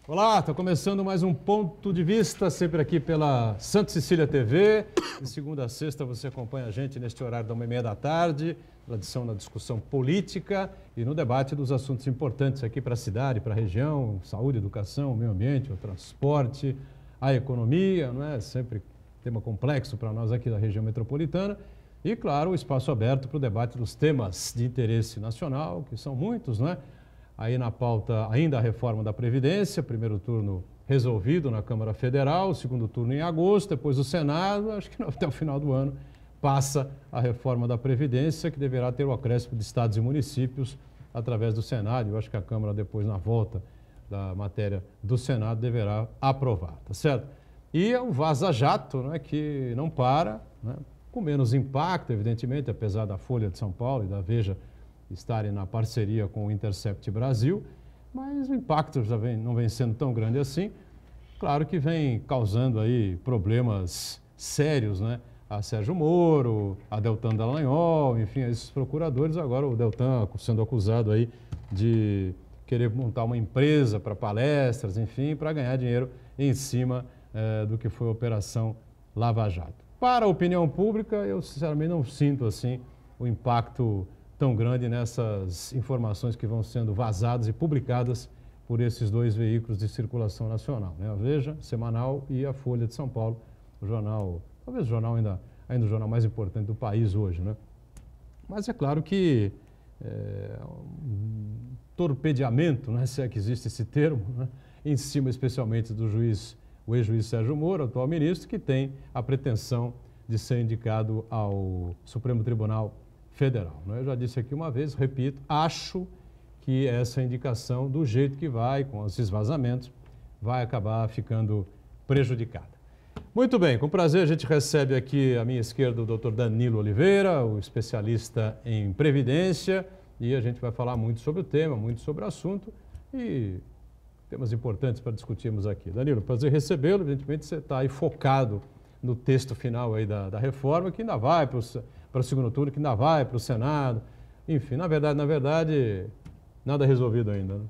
Olá, está começando mais um Ponto de Vista, sempre aqui pela Santa Cecília TV. De segunda a sexta você acompanha a gente neste horário da 1h30 da tarde, tradição na discussão política e no debate dos assuntos importantes aqui para a cidade, para a região, saúde, educação, meio ambiente, o transporte, a economia, não é? Sempre tema complexo para nós aqui da região metropolitana. E, claro, o espaço aberto para o debate dos temas de interesse nacional, que são muitos, não é? Aí na pauta ainda a reforma da Previdência, primeiro turno resolvido na Câmara Federal, segundo turno em agosto, depois o Senado, acho que até o final do ano passa a reforma da Previdência, que deverá ter o acréscimo de estados e municípios através do Senado. Eu acho que a Câmara depois, na volta da matéria do Senado, deverá aprovar, tá certo? E o Vaza Jato, né, que não para, né, com menos impacto, evidentemente, apesar da Folha de São Paulo e da Veja estarem na parceria com o Intercept Brasil, mas o impacto já não vem sendo tão grande assim. Claro que vem causando aí problemas sérios, né? A Sérgio Moro, a Deltan Dallagnol, enfim, esses procuradores. Agora o Deltan sendo acusado aí de querer montar uma empresa para palestras, enfim, para ganhar dinheiro em cima do que foi a Operação Lava Jato. Para a opinião pública, eu sinceramente não sinto assim o impacto tão grande nessas informações que vão sendo vazadas e publicadas por esses dois veículos de circulação nacional, né? A Veja, semanal, e a Folha de São Paulo, o jornal, talvez o jornal ainda o jornal mais importante do país hoje, né? Mas é claro que um torpedeamento, né, se é que existe esse termo, né, em cima especialmente do juiz, o ex-juiz Sérgio Moro, atual ministro, que tem a pretensão de ser indicado ao Supremo Tribunal Federal. Eu já disse aqui uma vez, repito, acho que essa indicação, do jeito que vai, com esses vazamentos, vai acabar ficando prejudicada. Muito bem, com prazer a gente recebe aqui à minha esquerda o Dr. Danilo Oliveira, o especialista em Previdência, e a gente vai falar muito sobre o tema, muito sobre o assunto e temas importantes para discutirmos aqui. Danilo, prazer recebê-lo, evidentemente você está aí focado no texto final aí da reforma, que ainda vai para o segundo turno, que ainda vai para o Senado. Enfim, na verdade, nada resolvido ainda, né?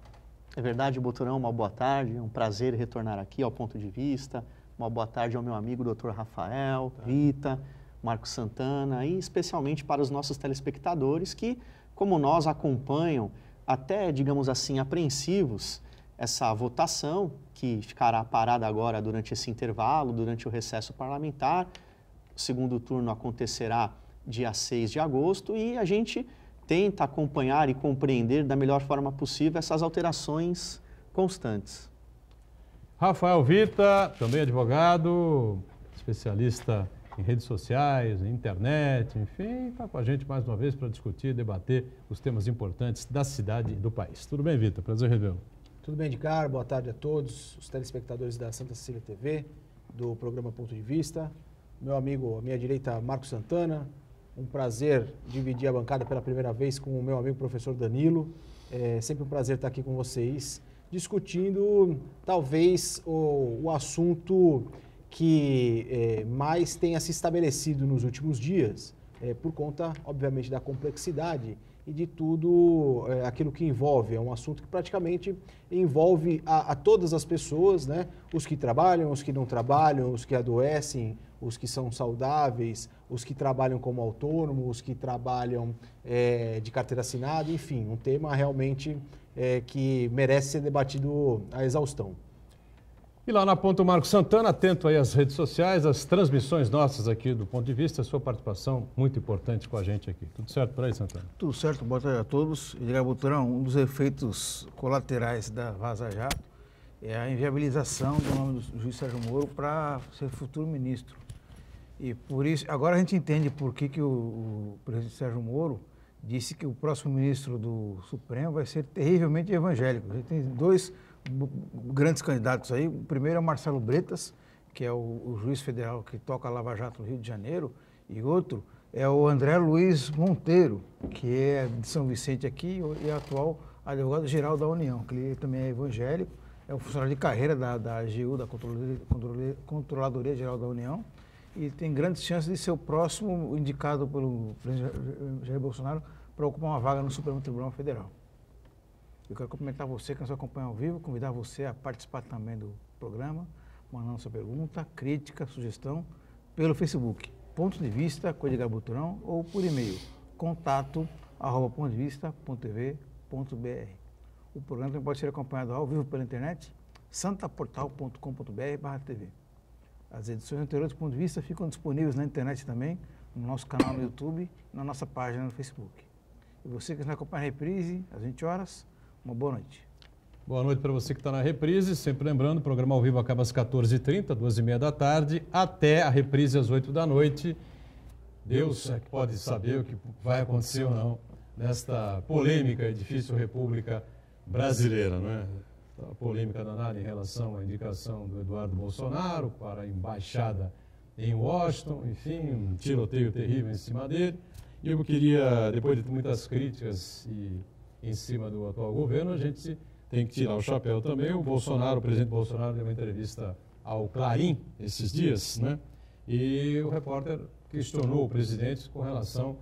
É verdade, Boturão, uma boa tarde, é um prazer retornar aqui ao Ponto de Vista. Uma boa tarde ao meu amigo Dr. Rafael, Rita, Marcos Santana e especialmente para os nossos telespectadores que, como nós, acompanham até, digamos assim, apreensivos essa votação que ficará parada agora durante esse intervalo, durante o recesso parlamentar. O segundo turno acontecerá dia 6 de agosto e a gente tenta acompanhar e compreender da melhor forma possível essas alterações constantes. Rafael Vita, também advogado, especialista em redes sociais, em internet, enfim, está com a gente mais uma vez para discutir, debater os temas importantes da cidade e do país. Tudo bem, Vita? Prazer revê-lo. Tudo bem, Edgar? Boa tarde a todos os telespectadores da Santa Cecília TV, do programa Ponto de Vista. Meu amigo, à minha direita, Marcos Santana. Um prazer dividir a bancada pela primeira vez com o meu amigo professor Danilo. É sempre um prazer estar aqui com vocês, discutindo talvez o assunto que mais tenha se estabelecido nos últimos dias, por conta, obviamente, da complexidade e de tudo aquilo que envolve. É um assunto que praticamente envolve a todas as pessoas, né? Os que trabalham, os que não trabalham, os que adoecem, os que são saudáveis, os que trabalham como autônomos, os que trabalham de carteira assinada, enfim, um tema realmente que merece ser debatido à exaustão. E lá na ponta o Marcos Santana, atento aí às redes sociais, às transmissões nossas aqui do Ponto de Vista, a sua participação muito importante com a gente aqui. Tudo certo por aí, Santana? Tudo certo, boa tarde a todos. Edgar Boturão, um dos efeitos colaterais da Vaza Jato é a inviabilização do nome do juiz Sérgio Moro para ser futuro ministro. E por isso, agora a gente entende por que o presidente Sérgio Moro disse que o próximo ministro do Supremo vai ser terrivelmente evangélico. A gente tem dois grandes candidatos aí. O primeiro é o Marcelo Bretas, que é o juiz federal que toca a Lava Jato no Rio de Janeiro, e outro é o André Luiz Monteiro, que é de São Vicente aqui e é atual advogado-geral da União, que ele também é evangélico, é um funcionário de carreira da AGU, da Controladoria Geral da União, e tem grandes chances de ser o próximo indicado pelo presidente Jair Bolsonaro para ocupar uma vaga no Supremo Tribunal Federal. Eu quero cumprimentar você que nos acompanha ao vivo, convidar você a participar também do programa, mandando sua pergunta, crítica, sugestão, pelo Facebook, Ponto de Vista com Edgar Buturão, ou por e-mail, contato@pontodevista.tv.br. O programa também pode ser acompanhado ao vivo pela internet, santaportal.com.br/tv. As edições anteriores do Ponto de Vista ficam disponíveis na internet também, no nosso canal no YouTube, na nossa página no Facebook. E você que nos acompanha a reprise, às 20 horas, uma boa noite. Boa noite para você que está na reprise. Sempre lembrando, o programa ao vivo acaba às 14h30, 2h30 da tarde, até a reprise às 8 da noite. Deus é que pode saber o que vai acontecer ou não nesta polêmica e difícil República Brasileira, não é? A polêmica danada em relação à indicação do Eduardo Bolsonaro para a embaixada em Washington, enfim, um tiroteio terrível em cima dele. E eu queria, depois de muitas críticas em cima do atual governo, a gente tem que tirar o chapéu também. O presidente Bolsonaro deu uma entrevista ao Clarim esses dias, né? E o repórter questionou o presidente com relação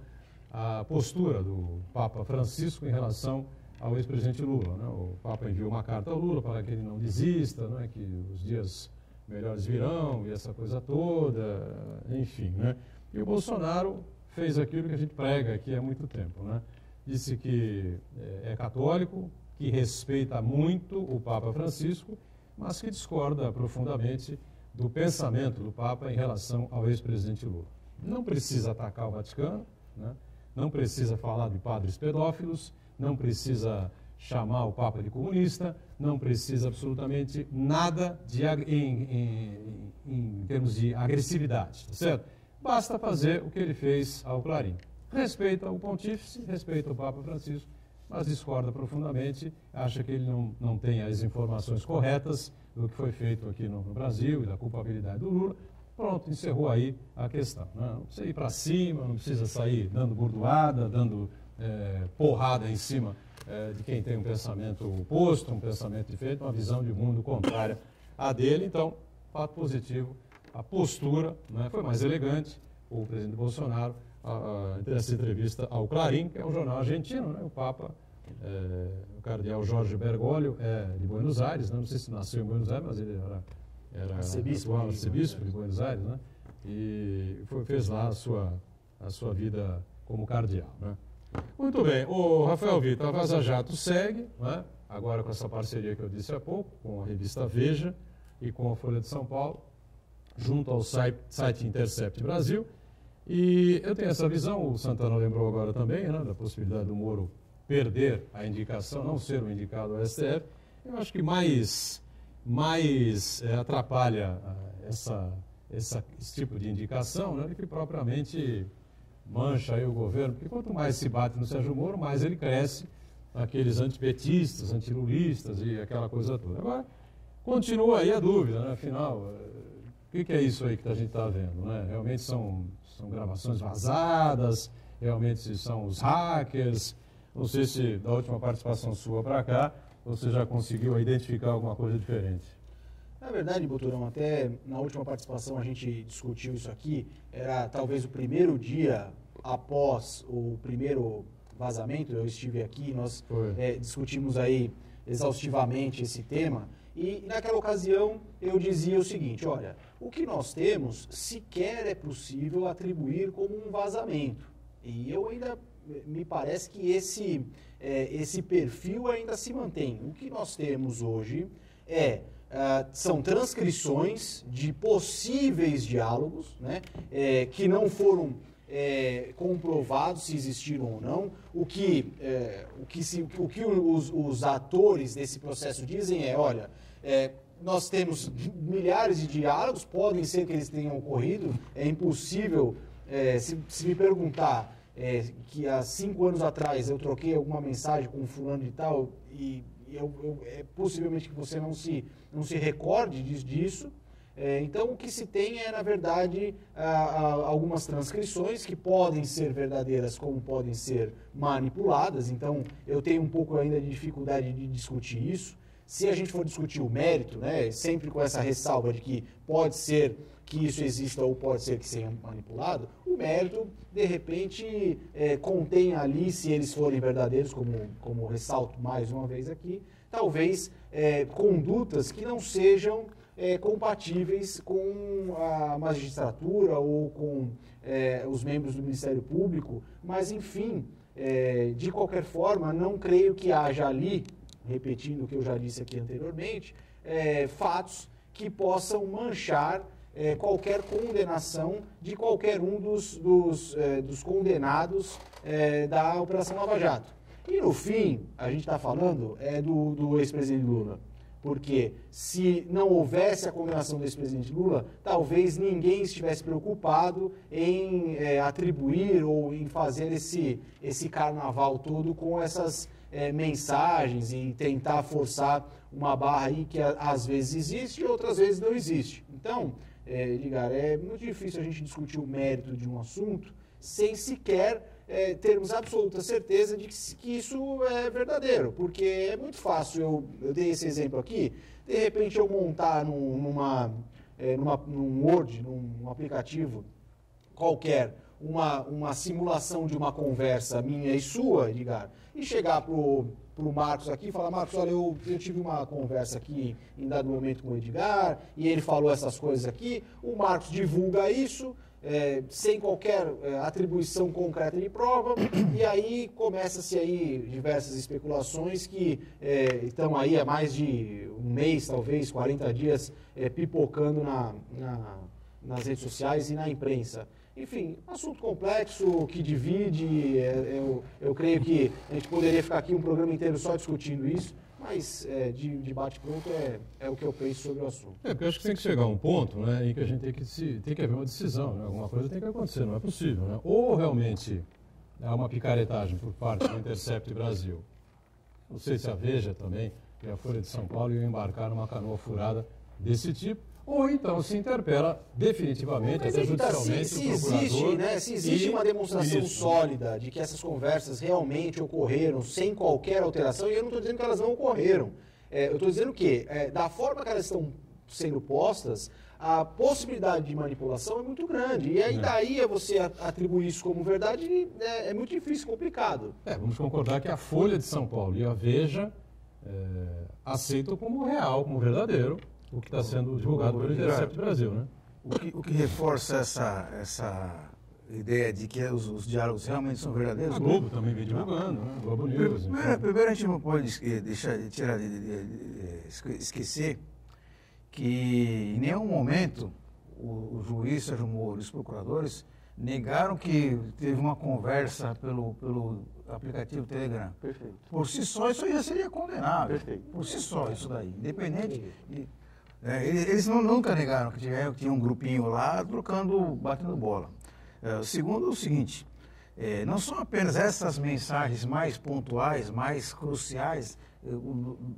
à postura do Papa Francisco em relação ao ex-presidente Lula, né? O Papa enviou uma carta ao Lula para que ele não desista, né? Que os dias melhores virão e essa coisa toda, enfim, né? E o Bolsonaro fez aquilo que a gente prega aqui há muito tempo, né? Disse que é católico, que respeita muito o Papa Francisco, mas que discorda profundamente do pensamento do Papa em relação ao ex-presidente Lula. Não precisa atacar o Vaticano, né? Não precisa falar de padres pedófilos, não precisa chamar o Papa de comunista, não precisa absolutamente nada em termos de agressividade, tá certo? Basta fazer o que ele fez ao Clarim. Respeita o pontífice, respeita o Papa Francisco, mas discorda profundamente, acha que ele não tem as informações corretas do que foi feito aqui no Brasil e da culpabilidade do Lula. Pronto, encerrou aí a questão. Não precisa ir para cima, não precisa sair dando bordoada, dando porrada em cima de quem tem um pensamento oposto, um pensamento diferente, uma visão de mundo contrária à dele. Então, fato positivo, a postura, né, foi mais elegante. O presidente Bolsonaro, essa entrevista ao Clarim, que é um jornal argentino, né, o Papa, o cardeal Jorge Bergoglio, de Buenos Aires, né, não sei se nasceu em Buenos Aires, mas ele era arcebispo de Buenos Aires, né, e fez lá a sua vida como cardeal, né. Muito bem, o Rafael Vitor, a Vaza Jato segue, né? Agora com essa parceria que eu disse há pouco, com a revista Veja e com a Folha de São Paulo, junto ao site Intercept Brasil. E eu tenho essa visão, o Santana lembrou agora também, né, da possibilidade do Moro perder a indicação, não ser o indicado ao STF. Eu acho que mais atrapalha esse tipo de indicação, né, do que propriamente mancha aí o governo, porque quanto mais se bate no Sérgio Moro, mais ele cresce, aqueles antipetistas, antilulistas e aquela coisa toda. Agora, continua aí a dúvida, né? Afinal, o que é isso aí que a gente está vendo, né? Realmente são gravações vazadas, realmente são os hackers, não sei se da última participação sua para cá, você já conseguiu identificar alguma coisa diferente. Na verdade, Buturão, até na última participação a gente discutiu isso aqui, era talvez o primeiro dia após o primeiro vazamento, eu estive aqui, nós discutimos aí exaustivamente esse tema, e naquela ocasião eu dizia o seguinte, olha, o que nós temos sequer é possível atribuir como um vazamento, e eu ainda, me parece que esse perfil ainda se mantém. O que nós temos hoje são transcrições de possíveis diálogos, né, que não foram comprovados se existiram ou não. O que os atores desse processo dizem olha, nós temos milhares de diálogos, podem ser que eles tenham ocorrido, é impossível, se me perguntar que há 5 anos atrás eu troquei alguma mensagem com um fulano de tal e possivelmente que você não se recorde disso. Então, o que se tem na verdade, algumas transcrições que podem ser verdadeiras como podem ser manipuladas. Então, eu tenho um pouco ainda de dificuldade de discutir isso. Se a gente for discutir o mérito, né, sempre com essa ressalva de que pode ser que isso exista ou pode ser que seja manipulado, o mérito, de repente, contém ali, se eles forem verdadeiros, como ressalto mais uma vez aqui, talvez condutas que não sejam compatíveis com a magistratura ou com os membros do Ministério Público, mas, enfim, de qualquer forma, não creio que haja ali, repetindo o que eu já disse aqui anteriormente, fatos que possam manchar qualquer condenação de qualquer um dos condenados da Operação Lava Jato. E, no fim, a gente está falando do ex-presidente Lula. Porque se não houvesse a condenação do ex-presidente Lula, talvez ninguém estivesse preocupado em atribuir ou em fazer esse carnaval todo com essas mensagens e tentar forçar uma barra aí que às vezes existe e outras vezes não existe. Então, Edgar, é muito difícil a gente discutir o mérito de um assunto sem sequer termos absoluta certeza de que isso é verdadeiro, porque é muito fácil, eu dei esse exemplo aqui, de repente eu montar num Word, num aplicativo qualquer, uma simulação de uma conversa minha e sua, Edgar, e chegar pro Marcos aqui e falar: Marcos, olha, eu tive uma conversa aqui em dado momento com o Edgar, e ele falou essas coisas aqui, o Marcos divulga isso, sem qualquer atribuição concreta de prova, e aí começa-se aí diversas especulações que estão aí há mais de um mês, talvez 40 dias, pipocando nas redes sociais e na imprensa. Enfim, assunto complexo, que divide, eu creio que a gente poderia ficar aqui um programa inteiro só discutindo isso, mas de bate-pronto é o que eu penso sobre o assunto. Porque eu acho que tem que chegar a um ponto, né, em que a gente tem que haver uma decisão, né? Alguma coisa tem que acontecer, não é possível, né? Ou realmente há uma picaretagem por parte do Intercept Brasil. Não sei se a Veja também e a Folha de São Paulo iam embarcar numa canoa furada desse tipo, ou então se interpela definitivamente, até judicialmente, se existe, né, se existe uma demonstração sólida de que essas conversas realmente ocorreram sem qualquer alteração, e eu não estou dizendo que elas não ocorreram, eu estou dizendo que, da forma que elas estão sendo postas, a possibilidade de manipulação é muito grande. E aí daí você atribuir isso como verdade é muito difícil, complicado. Vamos concordar que a Folha de São Paulo e a Veja aceitam como real, como verdadeiro, o que está sendo divulgado pelo Intercept Brasil, né? O que reforça essa ideia de que os diálogos realmente são verdadeiros? A Globo também vem divulgando, né? Globo News. Primeiro a gente não pode esquecer que em nenhum momento o juiz Sérgio Moro e os procuradores negaram que teve uma conversa pelo aplicativo Telegram. Perfeito. Por si só, isso já seria condenável. Perfeito. Por si só, isso daí. Independente... Eles nunca negaram que tinha um grupinho lá batendo bola. Segundo, o seguinte, não são apenas essas mensagens mais pontuais, mais cruciais,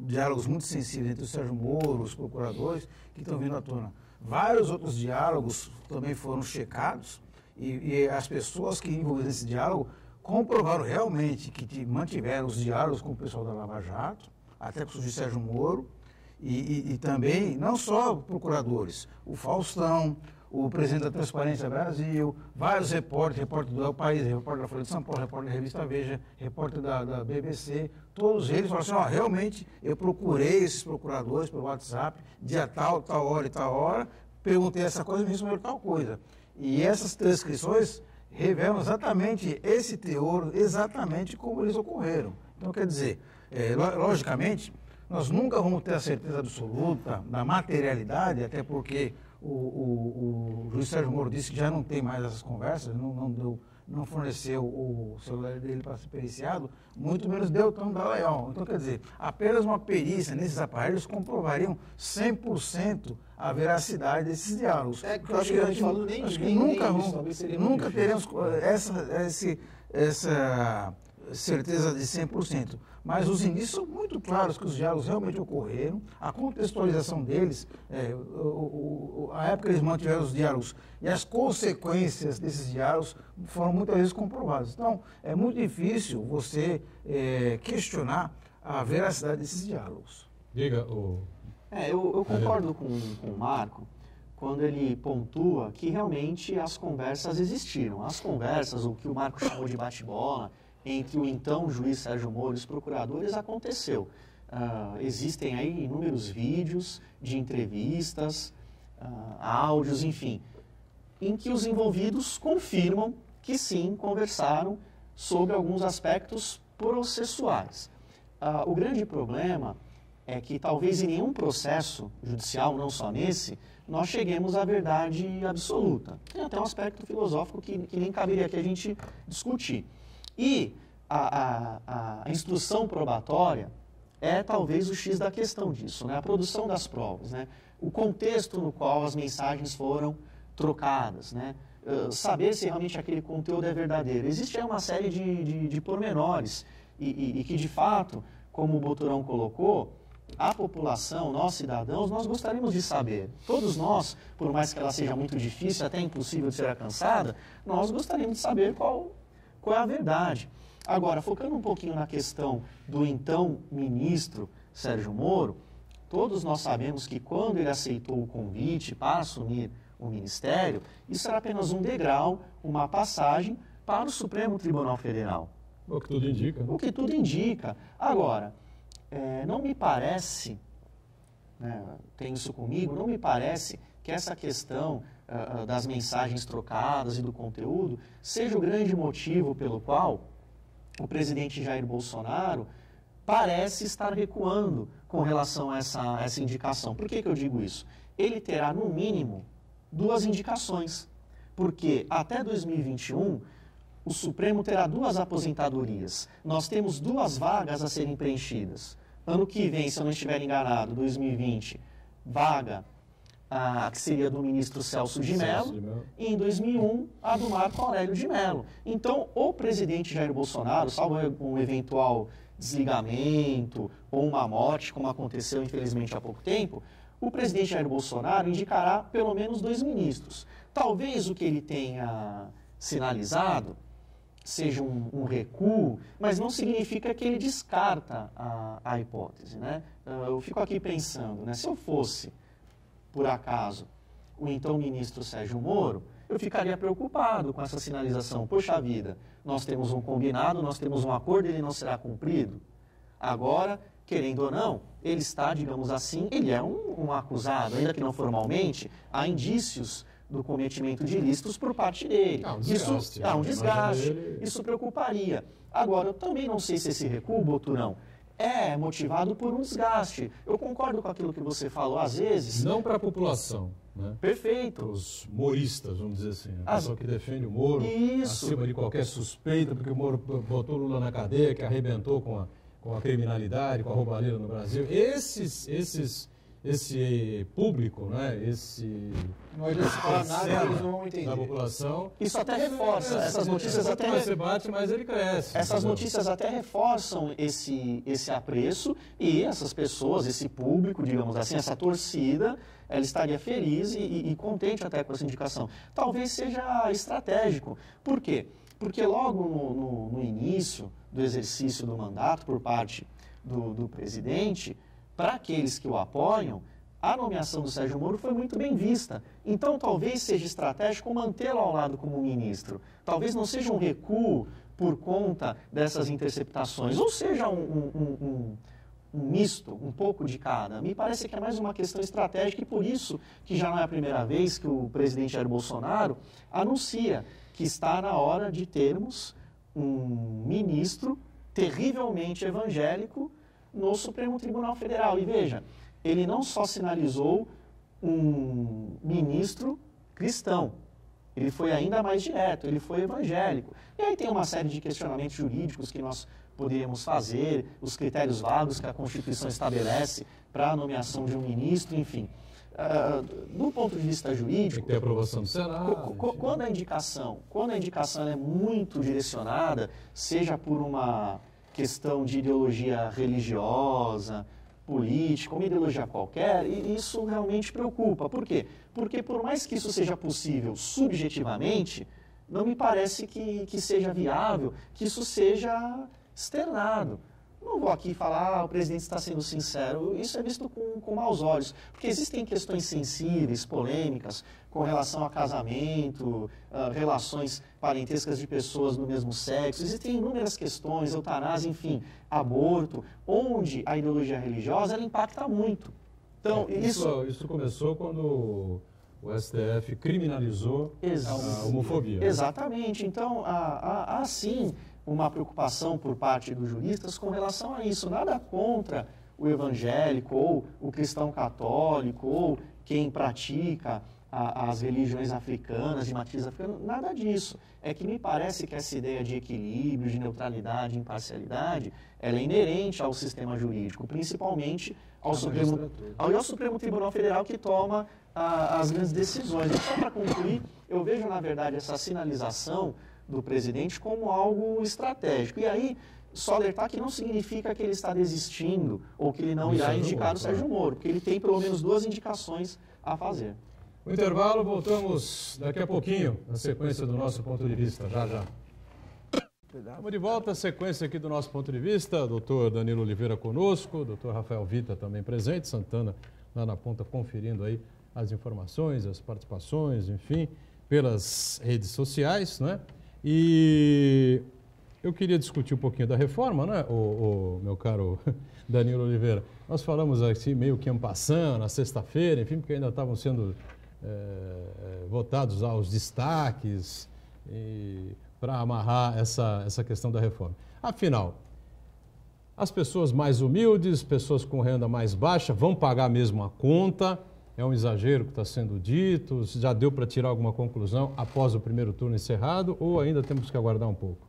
diálogos muito sensíveis entre o Sérgio Moro, os procuradores, que estão vindo à tona. Vários outros diálogos também foram checados e as pessoas que envolveram nesse diálogo comprovaram realmente que mantiveram os diálogos com o pessoal da Lava Jato, até com o juiz Sérgio Moro, e também, não só procuradores, o Faustão, o presidente da Transparência Brasil, vários repórteres do País, repórter da Folha de São Paulo, repórter da Revista Veja, repórter da BBC, todos eles falaram assim: realmente eu procurei esses procuradores pelo WhatsApp, dia tal hora e tal hora, perguntei essa coisa e me responderam tal coisa. E essas transcrições revelam exatamente esse teor, exatamente como eles ocorreram. Então, quer dizer, logicamente, nós nunca vamos ter a certeza absoluta da materialidade, até porque o juiz Sérgio Moro disse que já não tem mais essas conversas, não forneceu o celular dele para ser periciado, muito menos deu tão Dallagnol. Então, quer dizer, apenas uma perícia nesses aparelhos comprovariam 100% a veracidade desses diálogos. Nunca teremos essa certeza de 100%. Mas os indícios são muito claros que os diálogos realmente ocorreram, a contextualização deles, a época que eles mantiveram os diálogos e as consequências desses diálogos foram muitas vezes comprovadas. Então, é muito difícil você questionar a veracidade desses diálogos. Diga, eu concordo com o Marco quando ele pontua que realmente as conversas existiram. As conversas, o que o Marco chamou de bate-bola, entre o então juiz Sérgio Moro e os procuradores aconteceu. Existem aí inúmeros vídeos de entrevistas, áudios, enfim, em que os envolvidos confirmam que sim, conversaram sobre alguns aspectos processuais. O grande problema é que talvez em nenhum processo judicial, não só nesse, nós cheguemos à verdade absoluta. Tem até um aspecto filosófico que nem caberia aqui a gente discutir. E a instrução probatória é talvez o X da questão disso, né? A produção das provas, né? O contexto no qual as mensagens foram trocadas, né? Saber se realmente aquele conteúdo é verdadeiro. Existe aí uma série de pormenores e que, de fato, como o Boturão colocou, a população, nós cidadãos, nós gostaríamos de saber. Todos nós, por mais que ela seja muito difícil, até impossível de ser alcançada, nós gostaríamos de saber qual é a verdade. Agora, focando um pouquinho na questão do então ministro Sérgio Moro, todos nós sabemos que quando ele aceitou o convite para assumir o ministério, isso era apenas um degrau, uma passagem para o Supremo Tribunal Federal. O que tudo indica. O que tudo indica. Agora, não me parece, né, tem isso comigo, não me parece que essa questão das mensagens trocadas e do conteúdo seja o grande motivo pelo qual o presidente Jair Bolsonaro parece estar recuando com relação a essa indicação. Por que eu digo isso? Ele terá, no mínimo, 2 indicações, porque até 2021 o Supremo terá 2 aposentadorias. Nós temos 2 vagas a serem preenchidas. Ano que vem, se eu não estiver enganado, 2020, vaga que seria do ministro Celso de Mello, e em 2001, a do Marco Aurélio de Mello. Então, o presidente Jair Bolsonaro, salvo um eventual desligamento ou uma morte, como aconteceu, infelizmente, há pouco tempo, o presidente Jair Bolsonaro indicará pelo menos 2 ministros. Talvez o que ele tenha sinalizado seja um recuo, mas não significa que ele descarta a hipótese, né? Eu fico aqui pensando, né? Se eu fosse, por acaso, o então ministro Sérgio Moro, eu ficaria preocupado com essa sinalização. Poxa vida, nós temos um combinado, nós temos um acordo, ele não será cumprido. Agora, querendo ou não, ele está, digamos assim, ele é um acusado, ainda que não formalmente, há indícios do cometimento de ilícitos por parte dele. Um desgaste. Isso preocuparia. Agora, eu também não sei se esse recuo, Boturão, é motivado por um desgaste. Eu concordo com aquilo que você falou, às vezes... Não para a população, né? Perfeito. Os moristas, vamos dizer assim. A pessoa que defende o Moro, acima de qualquer suspeita, porque o Moro botou Lula na cadeia, que arrebentou com a criminalidade, com a roubalheira no Brasil. Esse público, né? Não adianta falar nada, eles não vão entender. Da população. Isso até reforça, essas notícias até... mais você bate, mais ele cresce. Essas notícias até reforçam esse apreço e essas pessoas, esse público, digamos assim, essa torcida, ela estaria feliz e contente até com essa indicação. Talvez seja estratégico. Por quê? Porque logo no início do exercício do mandato por parte do presidente, para aqueles que o apoiam, a nomeação do Sérgio Moro foi muito bem vista. Então, talvez seja estratégico mantê-lo ao lado como ministro. Talvez não seja um recuo por conta dessas interceptações, ou seja, um misto, um pouco de cada. Me parece que é mais uma questão estratégica e por isso que já não é a primeira vez que o presidente Jair Bolsonaro anuncia que está na hora de termos um ministro terrivelmente evangélico no Supremo Tribunal Federal. E veja, ele não só sinalizou um ministro cristão, ele foi ainda mais direto, ele foi evangélico. E aí tem uma série de questionamentos jurídicos que nós poderíamos fazer, os critérios vagos que a Constituição estabelece para a nomeação de um ministro, enfim. Do ponto de vista jurídico... Tem que ter aprovação do Senado. Quando a indicação é muito direcionada, seja por uma questão de ideologia religiosa, política, uma ideologia qualquer, e isso realmente preocupa. Por quê? Porque por mais que isso seja possível subjetivamente, não me parece que seja viável que isso seja externado. Não vou aqui falar, o presidente está sendo sincero, isso é visto com maus olhos, porque existem questões sensíveis, polêmicas, com relação a casamento, relações parentescas de pessoas do mesmo sexo, existem inúmeras questões, eutanásia, enfim, aborto, onde a ideologia religiosa ela impacta muito. Então, isso começou quando o STF criminalizou a homofobia. Exatamente. Então, há sim uma preocupação por parte dos juristas com relação a isso. Nada contra o evangélico ou o cristão católico ou quem pratica as religiões africanas, de matriz africana, nada disso. É que me parece que essa ideia de equilíbrio, de neutralidade, imparcialidade, ela é inerente ao sistema jurídico, principalmente ao Supremo Tribunal Federal, que toma as grandes decisões. E só para concluir, eu vejo, na verdade, essa sinalização do presidente como algo estratégico. E aí, só alertar que não significa que ele está desistindo ou que ele não irá indicar o Sérgio Moro, porque ele tem pelo menos 2 indicações a fazer. O intervalo, voltamos daqui a pouquinho, na sequência do nosso ponto de vista, já. Estamos de volta, a sequência aqui do nosso ponto de vista, doutor Danilo Oliveira conosco, doutor Rafael Vita também presente, Santana lá na ponta conferindo aí as informações, as participações, enfim, pelas redes sociais, né? E eu queria discutir um pouquinho da reforma, né, o meu caro Danilo Oliveira. Nós falamos assim meio que en passant, na sexta-feira, enfim, porque ainda estavam sendo votados os destaques para amarrar essa questão da reforma. Afinal, as pessoas mais humildes, pessoas com renda mais baixa, vão pagar mesmo a conta? É um exagero que está sendo dito? Já deu para tirar alguma conclusão após o primeiro turno encerrado ou ainda temos que aguardar um pouco?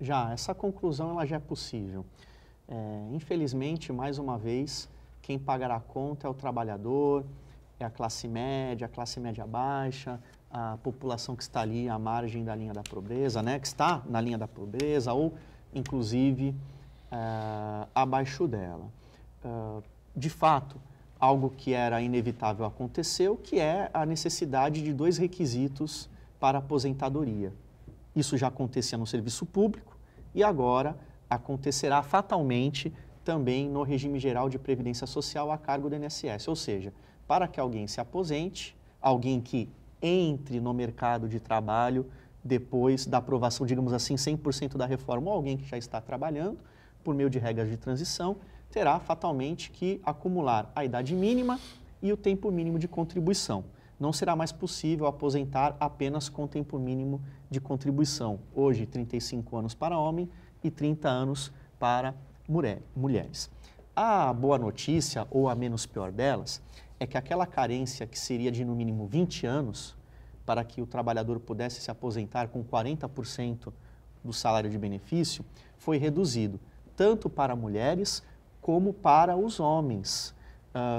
Já, essa conclusão ela já é possível. Infelizmente, mais uma vez, quem pagará a conta é o trabalhador, é a classe média baixa, a população que está ali à margem da linha da pobreza, né, que está na linha da pobreza ou, inclusive, abaixo dela. De fato, algo que era inevitável aconteceu, que é a necessidade de 2 requisitos para aposentadoria. Isso já acontecia no serviço público e agora acontecerá fatalmente também no regime geral de previdência social a cargo do INSS, ou seja, para que alguém se aposente, alguém que entre no mercado de trabalho depois da aprovação, digamos assim, 100% da reforma, ou alguém que já está trabalhando, por meio de regras de transição, terá fatalmente que acumular a idade mínima e o tempo mínimo de contribuição. Não será mais possível aposentar apenas com tempo mínimo de contribuição. Hoje, 35 anos para homem e 30 anos para mulheres. A boa notícia, ou a menos pior delas, é que aquela carência que seria de no mínimo 20 anos, para que o trabalhador pudesse se aposentar com 40% do salário de benefício, foi reduzido, tanto para mulheres como para os homens.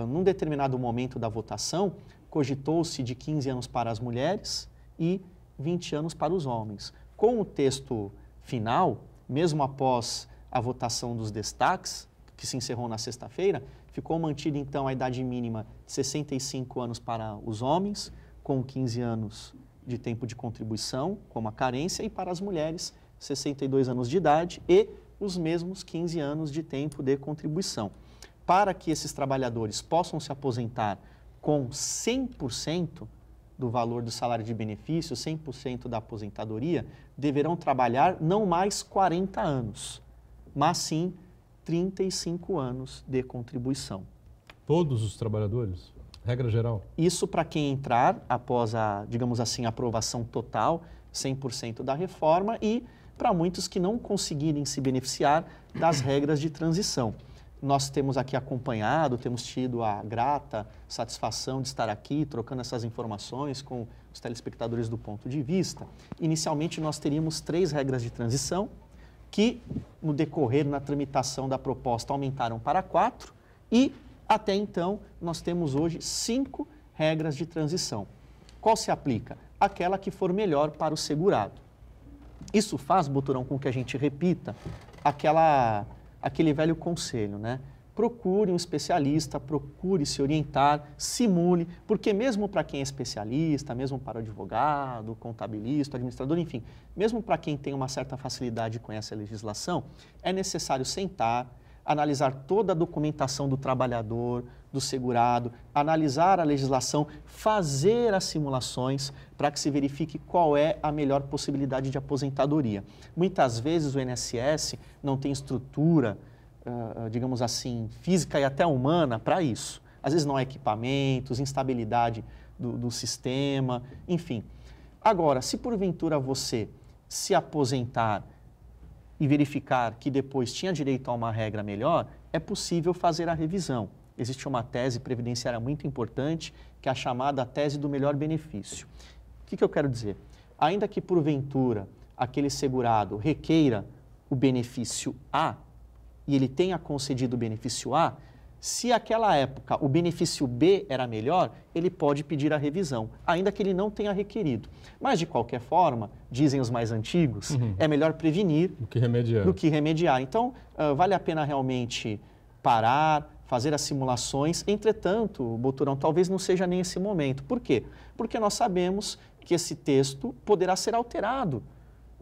Num determinado momento da votação, cogitou-se de 15 anos para as mulheres e 20 anos para os homens. Com o texto final, mesmo após a votação dos destaques, que se encerrou na sexta-feira, ficou mantida então a idade mínima de 65 anos para os homens, com 15 anos de tempo de contribuição, como a carência, e para as mulheres, 62 anos de idade e os mesmos 15 anos de tempo de contribuição. Para que esses trabalhadores possam se aposentar com 100% do valor do salário de benefício, 100% da aposentadoria, deverão trabalhar não mais 40 anos, mas sim 35 anos de contribuição. Todos os trabalhadores? Regra geral? Isso para quem entrar após a, digamos assim, aprovação total, 100% da reforma, e para muitos que não conseguirem se beneficiar das regras de transição. Nós temos aqui acompanhado, temos tido a grata satisfação de estar aqui trocando essas informações com os telespectadores do Ponto de Vista. Inicialmente, nós teríamos 3 regras de transição que, no decorrer, na tramitação da proposta, aumentaram para 4 e, até então, nós temos hoje 5 regras de transição. Qual se aplica? Aquela que for melhor para o segurado. Isso faz, Boturão, com que a gente repita aquele velho conselho, né? Procure um especialista, procure se orientar, simule, porque mesmo para quem é especialista, mesmo para o advogado, contabilista, administrador, enfim, mesmo para quem tem uma certa facilidade e conhece a legislação, é necessário sentar, analisar toda a documentação do trabalhador, do segurado, analisar a legislação, fazer as simulações para que se verifique qual é a melhor possibilidade de aposentadoria. Muitas vezes o INSS não tem estrutura, digamos assim, física e até humana para isso. Às vezes não há equipamentos, instabilidade do sistema, enfim. Agora, se porventura você se aposentar e verificar que depois tinha direito a uma regra melhor, é possível fazer a revisão. Existe uma tese previdenciária muito importante, que é a chamada tese do melhor benefício. O que eu quero dizer? Ainda que porventura aquele segurado requeira o benefício A e ele tenha concedido o benefício A, se aquela época o benefício B era melhor, ele pode pedir a revisão, ainda que ele não tenha requerido. Mas, de qualquer forma, dizem os mais antigos, é melhor prevenir do que remediar. Então, vale a pena realmente parar, fazer as simulações. Entretanto, Boturão, talvez não seja nem esse momento. Por quê? Porque nós sabemos que esse texto poderá ser alterado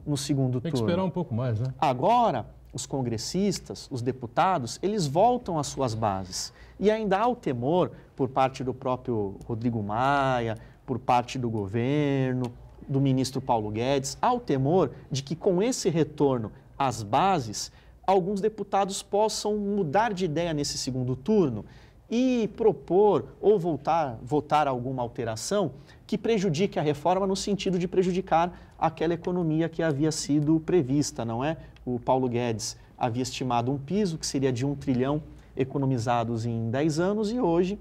no segundo turno. Tem que esperar um pouco mais, né? Agora, os congressistas, os deputados, eles voltam às suas bases. E ainda há o temor, por parte do próprio Rodrigo Maia, por parte do governo, do ministro Paulo Guedes, há o temor de que com esse retorno às bases, alguns deputados possam mudar de ideia nesse segundo turno e propor ou votar alguma alteração que prejudique a reforma no sentido de prejudicar aquela economia que havia sido prevista, não é? O Paulo Guedes havia estimado um piso que seria de 1 trilhão economizados em 10 anos e hoje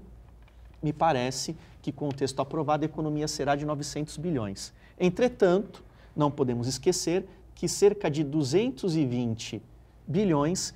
me parece que com o texto aprovado a economia será de 900 bilhões. Entretanto, não podemos esquecer que cerca de 220 bilhões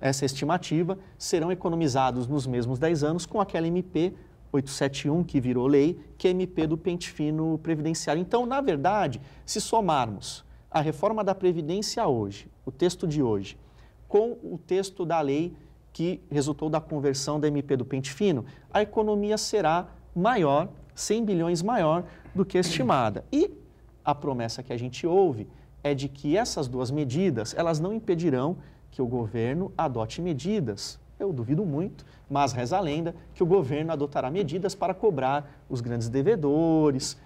essa estimativa, serão economizados nos mesmos 10 anos com aquela MP 871 que virou lei, que é a MP do pente fino previdenciário. Então, na verdade, se somarmos a reforma da Previdência hoje, o texto de hoje, com o texto da lei que resultou da conversão da MP do pente fino, a economia será maior, 100 bilhões maior do que estimada. E a promessa que a gente ouve é de que essas duas medidas, elas não impedirão que o governo adote medidas. Eu duvido muito, mas reza a lenda que o governo adotará medidas para cobrar os grandes devedores,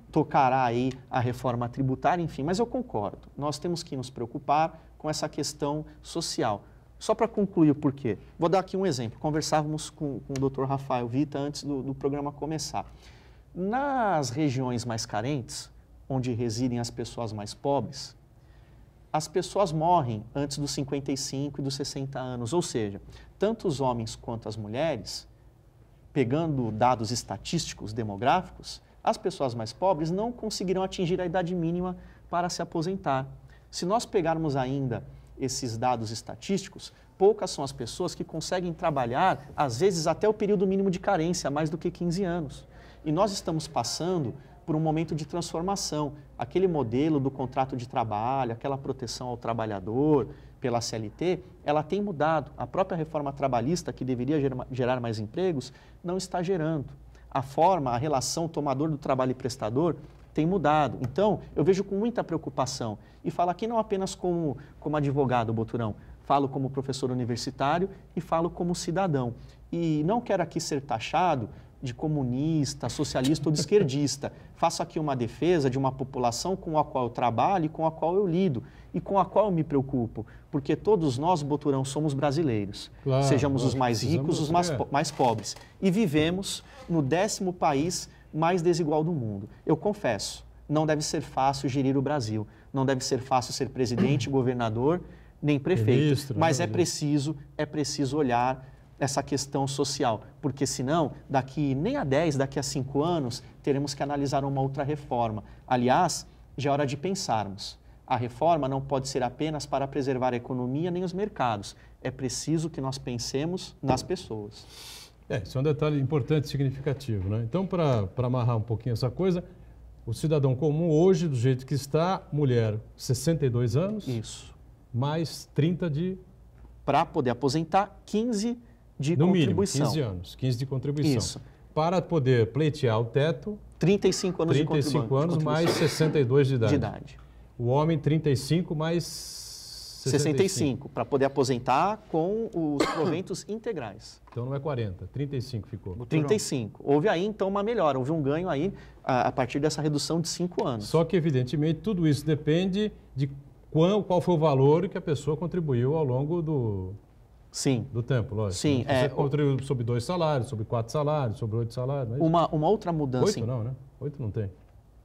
tocará aí a reforma tributária, enfim, mas eu concordo. Nós temos que nos preocupar com essa questão social. Só para concluir o porquê, vou dar aqui um exemplo. Conversávamos com o Dr. Rafael Vita antes do programa começar. Nas regiões mais carentes, onde residem as pessoas mais pobres, as pessoas morrem antes dos 55 e dos 60 anos, ou seja, tanto os homens quanto as mulheres, pegando dados estatísticos, demográficos, as pessoas mais pobres não conseguirão atingir a idade mínima para se aposentar. Se nós pegarmos ainda esses dados estatísticos, poucas são as pessoas que conseguem trabalhar, às vezes até o período mínimo de carência, mais do que 15 anos. E nós estamos passando por um momento de transformação. Aquele modelo do contrato de trabalho, aquela proteção ao trabalhador pela CLT, ela tem mudado. A própria reforma trabalhista, que deveria gerar mais empregos, não está gerando. A relação tomador do trabalho e prestador tem mudado. Então, eu vejo com muita preocupação. E falo aqui não apenas como advogado, Boturão, falo como professor universitário e falo como cidadão. E não quero aqui ser taxado de comunista, socialista ou de esquerdista. Faço aqui uma defesa de uma população com a qual eu trabalho e com a qual eu lido e com a qual eu me preocupo, porque todos nós, Boturão, somos brasileiros. Claro, sejamos os mais ricos, os mais pobres. E vivemos no 10º país mais desigual do mundo. Eu confesso, não deve ser fácil gerir o Brasil, não deve ser fácil ser presidente, governador, nem prefeito, ministro, mas é preciso olhar essa questão social, porque senão, daqui a 10, daqui a 5 anos, teremos que analisar uma outra reforma. Aliás, já é hora de pensarmos. A reforma não pode ser apenas para preservar a economia nem os mercados. É preciso que nós pensemos nas pessoas. Isso é um detalhe importante e significativo, né? Então, para amarrar um pouquinho essa coisa, o cidadão comum hoje, do jeito que está, mulher, 62 anos. Isso. Mais 30 de... Para poder aposentar, 15 de no contribuição. Mínimo, 15 anos, 15 de contribuição. Isso. Para poder pleitear o teto... 35 anos 35 de contribuição. anos mais 62 de idade. De idade. O homem, 35 mais 65, para poder aposentar com os proventos integrais. Então não é 40, 35 ficou. 35. Houve aí, então, uma melhora, houve um ganho aí a partir dessa redução de 5 anos. Só que, evidentemente, tudo isso depende de qual foi o valor que a pessoa contribuiu ao longo do tempo, lógico. Sim. Você contribuiu sobre 2 salários, sobre 4 salários, sobre 8 salários. Uma outra mudança... 8 não, né? 8 não tem.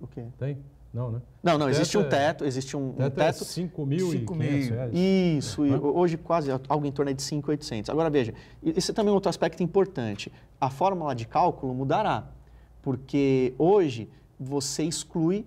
O quê? Tem? Não, né? Não, existe um teto, teto... É 5.500 reais. Isso, hoje quase algo em torno de 5.800. Agora veja, esse é também outro aspecto importante. A fórmula de cálculo mudará, porque hoje você exclui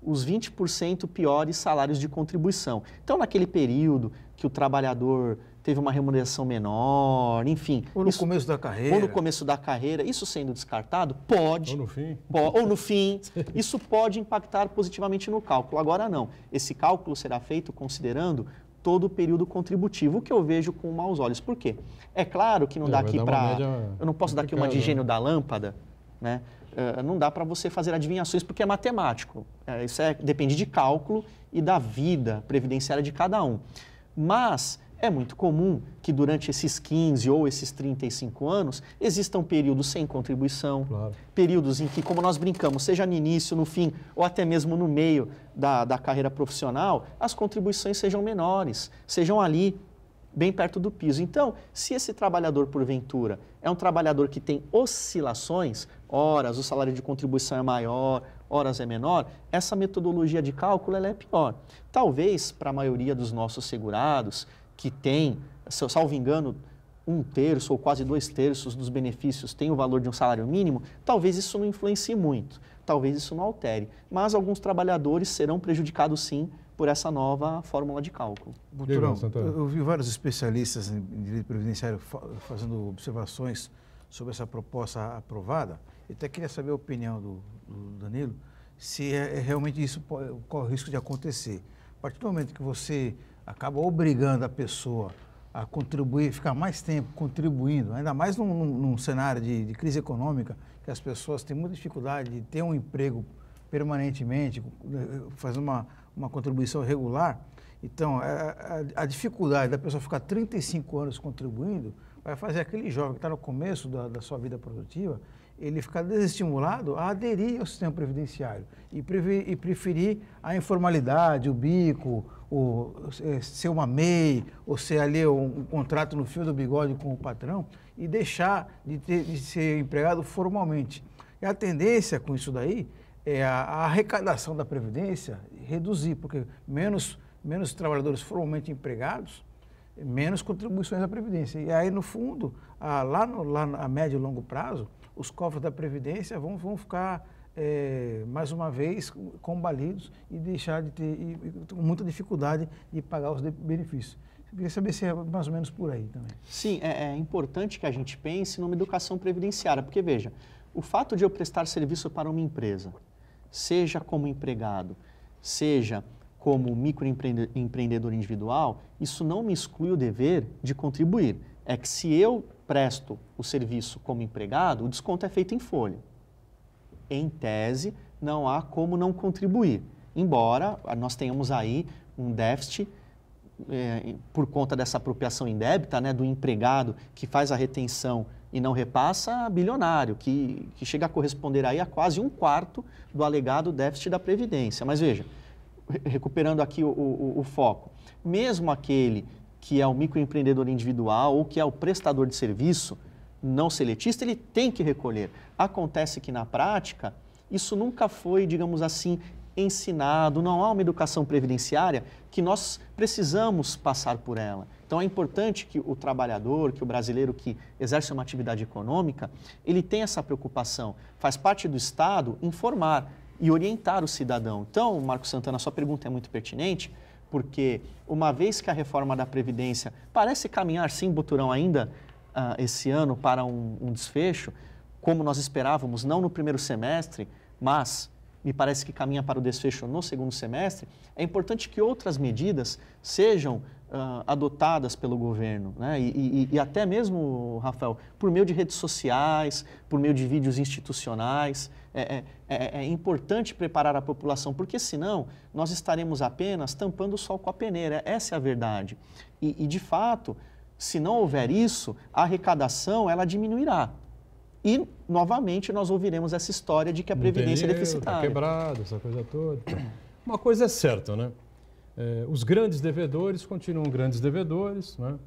os 20% piores salários de contribuição. Então, naquele período que o trabalhador teve uma remuneração menor, enfim... Ou no começo da carreira. Ou no começo da carreira. Isso sendo descartado, pode... Ou no fim. Ou no fim. Isso pode impactar positivamente no cálculo. Agora, não. Esse cálculo será feito considerando todo o período contributivo, o que eu vejo com maus olhos. Por quê? É claro que não dá aqui para... Eu não posso dar aqui uma de gênio da lâmpada, né? Não dá para você fazer adivinhações porque é matemático. Isso depende de cálculo e da vida previdenciária de cada um. Mas é muito comum que durante esses 15 ou esses 35 anos existam períodos sem contribuição, períodos em que, como nós brincamos, seja no início, no fim ou até mesmo no meio da carreira profissional, as contribuições sejam menores, sejam ali bem perto do piso. Então, se esse trabalhador, porventura, é um trabalhador que tem oscilações, horas o salário de contribuição é maior, horas é menor, essa metodologia de cálculo ela é pior. Talvez, para a maioria dos nossos segurados, que tem, salvo engano, 1/3 ou quase 2/3 dos benefícios tem o valor de um salário mínimo, talvez isso não influencie muito, talvez isso não altere. Mas alguns trabalhadores serão prejudicados, sim, por essa nova fórmula de cálculo. Doutorão, eu vi vários especialistas em direito previdenciário fazendo observações sobre essa proposta aprovada. Eu até queria saber a opinião do Danilo, se realmente isso corre o risco de acontecer. A partir do momento que você acaba obrigando a pessoa a contribuir, ficar mais tempo contribuindo, ainda mais num cenário de crise econômica, que as pessoas têm muita dificuldade de ter um emprego permanentemente, fazer uma contribuição regular. Então, a dificuldade da pessoa ficar 35 anos contribuindo vai fazer aquele jovem que está no começo da sua vida produtiva, ele ficar desestimulado a aderir ao sistema previdenciário e preferir a informalidade, o bico, ser uma MEI, ou ser ali um contrato no fio do bigode com o patrão e deixar de ser empregado formalmente. E a tendência com isso daí é a arrecadação da Previdência reduzir, porque menos trabalhadores formalmente empregados, menos contribuições à Previdência. E aí, no fundo, lá a médio e longo prazo, os cofres da Previdência vão ficar, mais uma vez, combalidos e deixar de ter com muita dificuldade de pagar os benefícios. Eu queria saber se é mais ou menos por aí também. Sim, é importante que a gente pense numa educação previdenciária, porque, veja, o fato de eu prestar serviço para uma empresa, seja como empregado, seja como microempreendedor individual, isso não me exclui o dever de contribuir. É que se eu presto o serviço como empregado, o desconto é feito em folha. Em tese, não há como não contribuir, embora nós tenhamos aí um déficit por conta dessa apropriação indébita, né, do empregado que faz a retenção e não repassa, bilionário, que chega a corresponder aí a quase 1/4 do alegado déficit da Previdência. Mas veja, recuperando aqui o foco, mesmo aquele que é o microempreendedor individual ou que é o prestador de serviço não seletista, ele tem que recolher. Acontece que na prática, isso nunca foi, digamos assim, ensinado, não há uma educação previdenciária que nós precisamos passar por ela. Então é importante que o trabalhador, que o brasileiro que exerce uma atividade econômica, ele tenha essa preocupação. Faz parte do Estado informar e orientar o cidadão. Então, Marcos Santana, sua pergunta é muito pertinente, porque uma vez que a reforma da Previdência parece caminhar, sim, Boturão, ainda esse ano para um desfecho, como nós esperávamos, não no primeiro semestre, mas me parece que caminha para o desfecho no segundo semestre, é importante que outras medidas sejam adotadas pelo governo, né? E até mesmo, Rafael, por meio de redes sociais, por meio de vídeos institucionais. É importante preparar a população, porque senão nós estaremos apenas tampando o sol com a peneira. Essa é a verdade. E de fato, se não houver isso, a arrecadação ela diminuirá. E, novamente, nós ouviremos essa história de que a Previdência é deficitária. Está quebrado, essa coisa toda. Uma coisa é certa, né? Os grandes devedores continuam grandes devedores, né?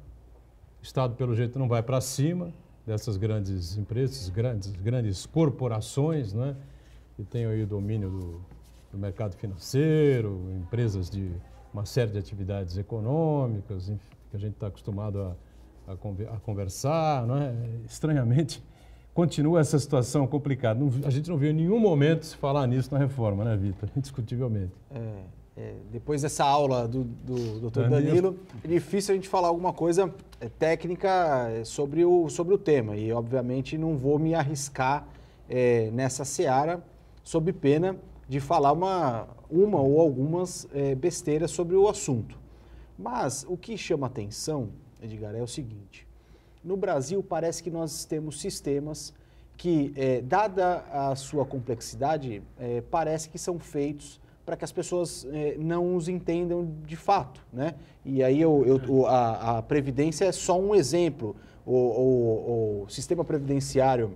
O Estado, pelo jeito, não vai para cima dessas grandes empresas, grandes corporações, né? Que têm aí o domínio do mercado financeiro, empresas de uma série de atividades econômicas, enfim, que a gente está acostumado a conversar, não é? Estranhamente, continua essa situação complicada. A gente não viu em nenhum momento se falar nisso na reforma, né, Vitor? Indiscutivelmente. Depois dessa aula do Dr. Danilo, é difícil a gente falar alguma coisa técnica sobre o tema. E, obviamente, não vou me arriscar nessa seara, sob pena de falar uma ou algumas besteiras sobre o assunto. Mas o que chama atenção, Edgar, é o seguinte. No Brasil, parece que nós temos sistemas que, dada a sua complexidade, parece que são feitos para que as pessoas não os entendam de fato, né? E aí a Previdência é só um exemplo. O sistema previdenciário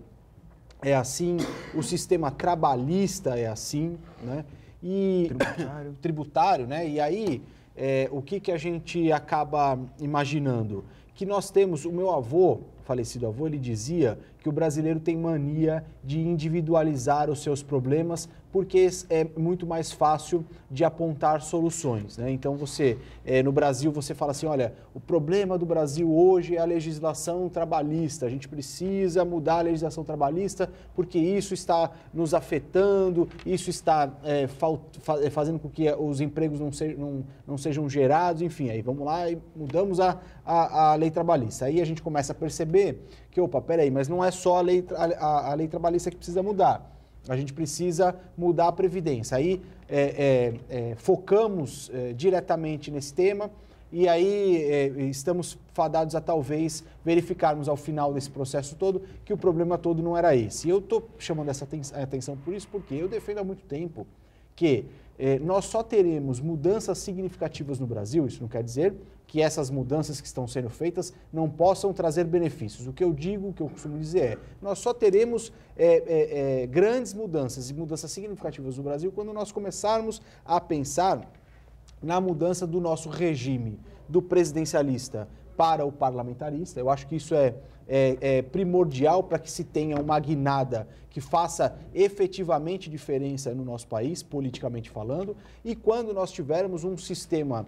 é assim, o sistema trabalhista é assim, né? E tributário, né? E aí, o que a gente acaba imaginando? Que nós temos, o meu avô, falecido avô, ele dizia que o brasileiro tem mania de individualizar os seus problemas porque é muito mais fácil de apontar soluções, né? Então, no Brasil, você fala assim, olha, o problema do Brasil hoje é a legislação trabalhista, a gente precisa mudar a legislação trabalhista porque isso está nos afetando, isso está fazendo com que os empregos não sejam gerados, enfim, aí vamos lá e mudamos a lei trabalhista. Aí a gente começa a perceber que, opa, peraí, mas não é só a lei trabalhista que precisa mudar. A gente precisa mudar a Previdência. Aí focamos diretamente nesse tema e aí estamos fadados a talvez verificarmos ao final desse processo todo que o problema todo não era esse. E eu estou chamando essa atenção por isso porque eu defendo há muito tempo que nós só teremos mudanças significativas no Brasil, isso não quer dizer que essas mudanças que estão sendo feitas não possam trazer benefícios. O que eu digo, o que eu costumo dizer nós só teremos grandes mudanças e mudanças significativas no Brasil quando nós começarmos a pensar na mudança do nosso regime, do presidencialista para o parlamentarista. Eu acho que isso é primordial para que se tenha uma guinada que faça efetivamente diferença no nosso país, politicamente falando, e quando nós tivermos um sistema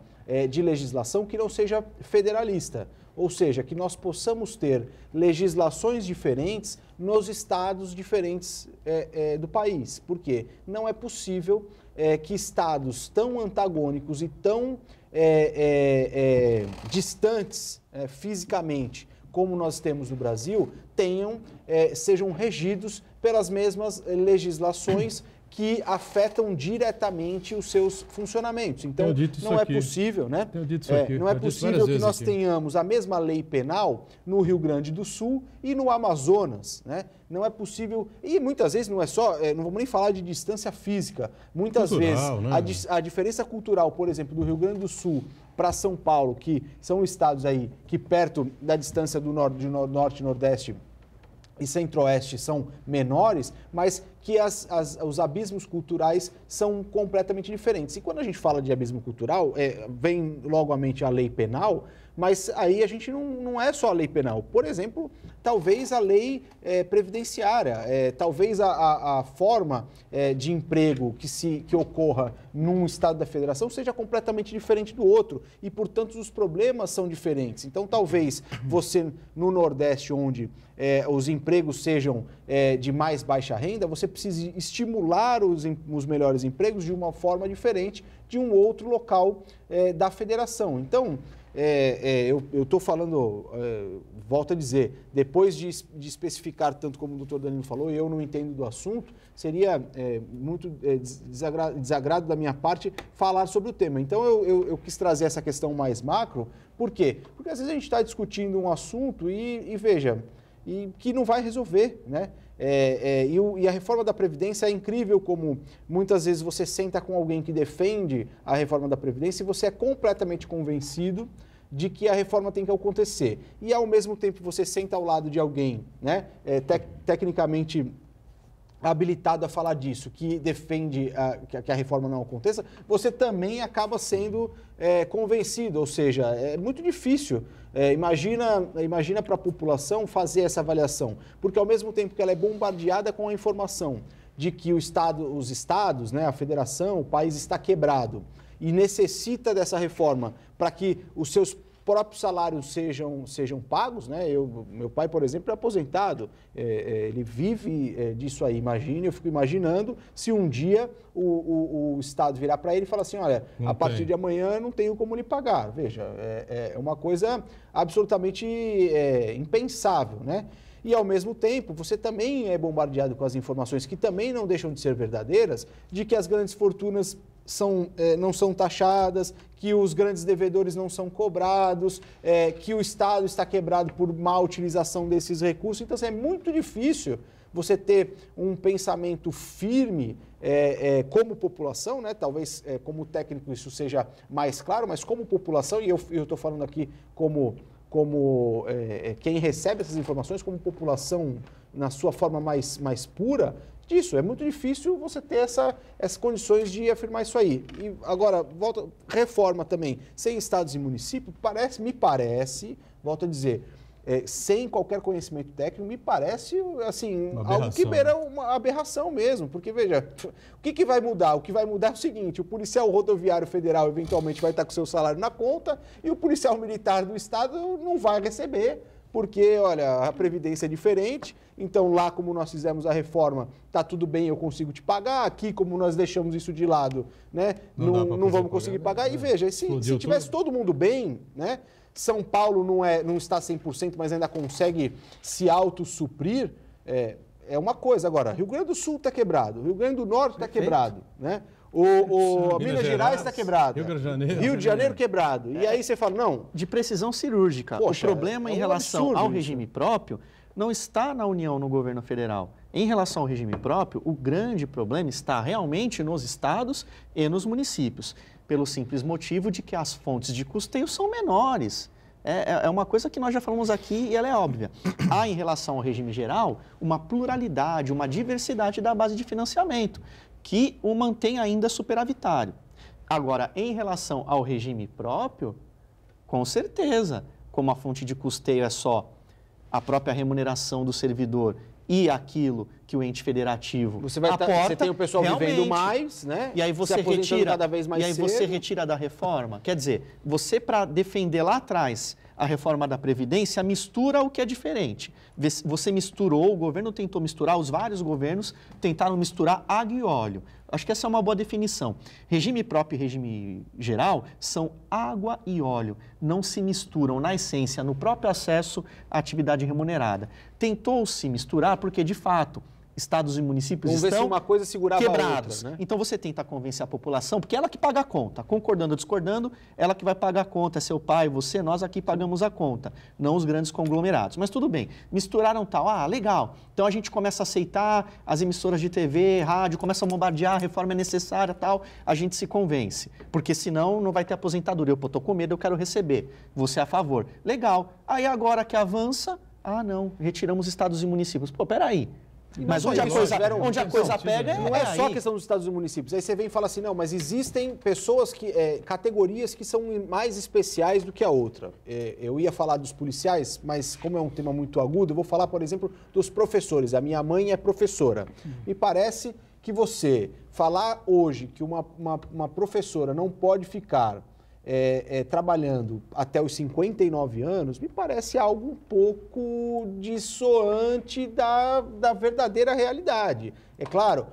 de legislação que não seja federalista, ou seja, que nós possamos ter legislações diferentes nos estados diferentes do país. Por quê? Não é possível que estados tão antagônicos e tão distantes fisicamente como nós temos no Brasil, sejam regidos pelas mesmas legislações que afetam diretamente os seus funcionamentos. Então, não é possível, né? Não é possível que nós tenhamos a mesma lei penal no Rio Grande do Sul e no Amazonas, né? Não é possível, e muitas vezes não é só, não vamos nem falar de distância física, muitas vezes a diferença cultural, por exemplo, do Rio Grande do Sul para São Paulo, que são estados aí que perto da distância do norte, nordeste e centro-oeste são menores, mas que os abismos culturais são completamente diferentes. E quando a gente fala de abismo cultural, vem logo à mente a lei penal, mas aí a gente não é só a lei penal. Por exemplo, talvez a lei previdenciária, talvez a forma de emprego que ocorra num estado da federação seja completamente diferente do outro e, portanto, os problemas são diferentes. Então, talvez você no Nordeste, onde os empregos sejam de mais baixa renda, você precise estimular os melhores empregos de uma forma diferente de um outro local da federação. Então, eu estou falando, volto a dizer, depois de especificar tanto como o doutor Danilo falou, eu não entendo do assunto, seria muito desagrado da minha parte falar sobre o tema. Então, eu quis trazer essa questão mais macro. Por quê? Porque às vezes a gente está discutindo um assunto e veja, que não vai resolver, né? E a reforma da Previdência é incrível como muitas vezes você senta com alguém que defende a reforma da Previdência e você é completamente convencido de que a reforma tem que acontecer. E ao mesmo tempo você senta ao lado de alguém, né, tecnicamente habilitado a falar disso, que defende que a reforma não aconteça, você também acaba sendo convencido, ou seja, é muito difícil. Imagina para a população fazer essa avaliação, porque ao mesmo tempo que ela é bombardeada com a informação de que os estados, né, a federação, o país está quebrado e necessita dessa reforma para que os seus próprios salários sejam pagos, né? Meu pai, por exemplo, é aposentado, ele vive disso aí. Imagine, eu fico imaginando se um dia o Estado virar para ele e falar assim, olha, a partir de amanhã não tenho como lhe pagar. Veja, é uma coisa absolutamente impensável, né? E, ao mesmo tempo, você também é bombardeado com as informações que também não deixam de ser verdadeiras, de que as grandes fortunas não são taxadas, que os grandes devedores não são cobrados, que o Estado está quebrado por má utilização desses recursos. Então, assim, é muito difícil você ter um pensamento firme como população, né? Talvez como técnico isso seja mais claro, mas como população, e eu estou falando aqui como quem recebe essas informações, como população na sua forma mais pura, disso. É muito difícil você ter essas condições de afirmar isso aí. E agora, reforma também, sem estados e municípios, me parece, volto a dizer, sem qualquer conhecimento técnico, me parece assim, algo que beira uma aberração mesmo. Porque, veja, o que vai mudar? O que vai mudar é o seguinte, o policial rodoviário federal eventualmente vai estar com o seu salário na conta e o policial militar do Estado não vai receber, porque, olha, a Previdência é diferente, então lá como nós fizemos a reforma, tá tudo bem, eu consigo te pagar, aqui como nós deixamos isso de lado, né, não vamos conseguir pagar. E veja, se tivesse todo mundo bem, né, São Paulo não está 100%, mas ainda consegue se autossuprir, é uma coisa. Agora, Rio Grande do Sul está quebrado, Rio Grande do Norte está quebrado, né? Minas Gerais está quebrado. Rio de Janeiro quebrado. E aí você fala, não... De precisão cirúrgica. Poxa, o problema em relação ao regime próprio não está na União, no governo federal. Em relação ao regime próprio, o grande problema está realmente nos estados e nos municípios, pelo simples motivo de que as fontes de custeio são menores. É uma coisa que nós já falamos aqui e ela é óbvia. Há, em relação ao regime geral, uma pluralidade, uma diversidade da base de financiamento, que o mantém ainda superavitário. Agora, em relação ao regime próprio, com certeza, como a fonte de custeio é só a própria remuneração do servidor e aquilo que o ente federativo aporta, você tem o pessoal vivendo mais, né? E aí você retira cada vez mais cedo. Você retira da reforma. Quer dizer, você, para defender lá atrás a reforma da Previdência, mistura o que é diferente. Você misturou, o governo tentou misturar, os vários governos tentaram misturar água e óleo. Acho que essa é uma boa definição. Regime próprio e regime geral são água e óleo. Não se misturam, na essência, no próprio acesso à atividade remunerada. Tentou-se misturar porque, de fato, estados e municípios Vamos ver estão se uma coisa segurava quebrados. A outra, né? Então você tenta convencer a população, porque ela que paga a conta, concordando ou discordando, ela que vai pagar a conta, seu pai, você, nós aqui pagamos a conta, não os grandes conglomerados. Mas tudo bem, misturaram tal, legal. Então a gente começa a aceitar, as emissoras de TV, rádio, começam a bombardear, a reforma é necessária, tal, a gente se convence, porque senão não vai ter aposentadoria. Eu estou com medo, eu quero receber. Você é a favor. Legal. Aí agora que avança, não, retiramos estados e municípios. Pô, peraí. Mas onde a coisa pega não é só a questão dos estados e municípios. Aí você vem e fala assim, não, mas existem pessoas, categorias que são mais especiais do que a outra. Eu ia falar dos policiais, mas como é um tema muito agudo, eu vou falar, por exemplo, dos professores. A minha mãe é professora. Me parece que você falar hoje que uma professora não pode ficar trabalhando até os 59 anos, me parece algo um pouco dissoante da verdadeira realidade. É claro,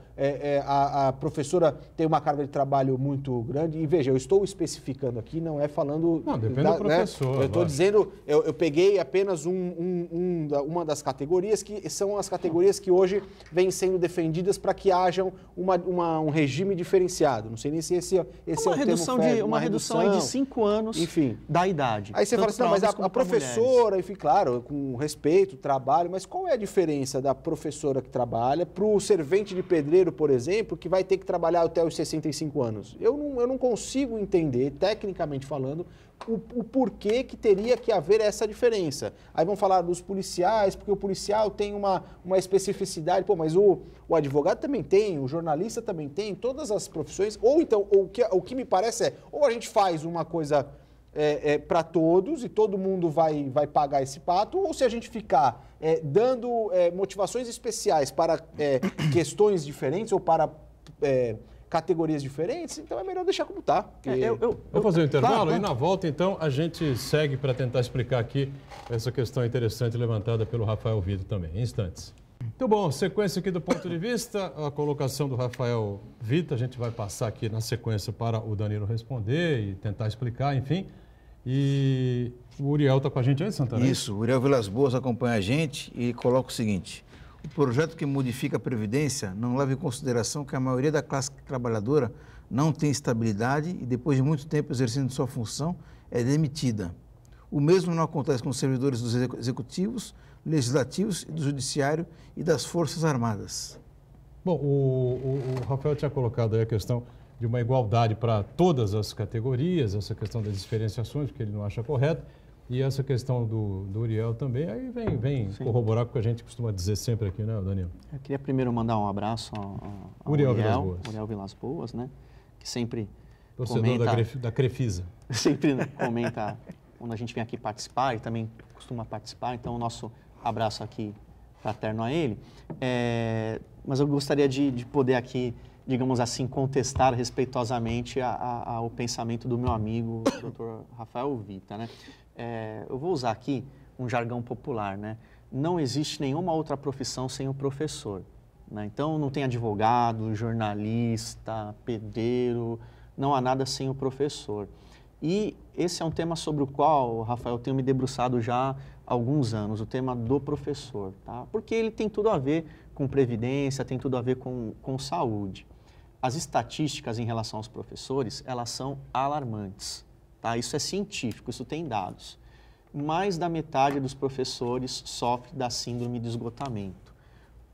a professora tem uma carga de trabalho muito grande, e veja, eu estou especificando aqui, não é falando... Não, depende do professor. Né? Eu estou dizendo, eu peguei apenas uma das categorias, que são as categorias que hoje vêm sendo defendidas para que hajam um regime diferenciado. Não sei nem se esse é o termo. Uma redução aí de 5 anos, enfim, da idade. Aí você fala assim, não, mas a professora, enfim, claro, com respeito, trabalho, mas qual é a diferença da professora que trabalha para o servente de pedreiro, por exemplo, que vai ter que trabalhar até os 65 anos? Eu não consigo entender, tecnicamente falando, o porquê que teria que haver essa diferença. Aí vão falar dos policiais, porque o policial tem uma especificidade, pô, mas o advogado também tem, o jornalista também tem, todas as profissões, ou então, o que me parece é, ou a gente faz uma coisa para todos e todo mundo vai pagar esse pato, ou se a gente ficar dando motivações especiais para questões diferentes ou para categorias diferentes, então é melhor deixar como está. Vou fazer um intervalo Claro. E na volta, então, a gente segue para tentar explicar aqui essa questão interessante levantada pelo Rafael Vitor também, em instantes. Muito bom, sequência aqui do ponto de vista, a colocação do Rafael Vitor, a gente vai passar aqui na sequência para o Danilo responder e tentar explicar, enfim. E o Uriel está com a gente aí, Santana? Isso, o Uriel Vilas Boas acompanha a gente e coloca o seguinte: o projeto que modifica a Previdência não leva em consideração que a maioria da classe trabalhadora não tem estabilidade e depois de muito tempo exercendo sua função é demitida. O mesmo não acontece com os servidores dos executivos, legislativos, do judiciário e das Forças Armadas. Bom, o Rafael tinha colocado aí a questão de uma igualdade para todas as categorias, essa questão das diferenciações, que ele não acha correto, e essa questão do Uriel também, aí vem corroborar com o que a gente costuma dizer sempre aqui, né, Danilo? Eu queria primeiro mandar um abraço ao Uriel Vilas Boas. Uriel Vilas Boas, né? Que sempre Torcedor comenta, da Crefisa. sempre comenta quando a gente vem aqui participar e também costuma participar, então o nosso abraço aqui fraterno a ele. Mas eu gostaria de poder aqui, digamos assim, contestar respeitosamente o pensamento do meu amigo, o Dr. Rafael Vitor, né? Eu vou usar aqui um jargão popular, né? Não existe nenhuma outra profissão sem o professor, né? Então, não tem advogado, jornalista, pedreiro, não há nada sem o professor. E esse é um tema sobre o qual, Rafael, eu tenho me debruçado já há alguns anos, o tema do professor, tá? Porque ele tem tudo a ver com previdência, tem tudo a ver com saúde. As estatísticas em relação aos professores, elas são alarmantes, tá? Isso é científico, isso tem dados. Mais da metade dos professores sofre da síndrome de esgotamento,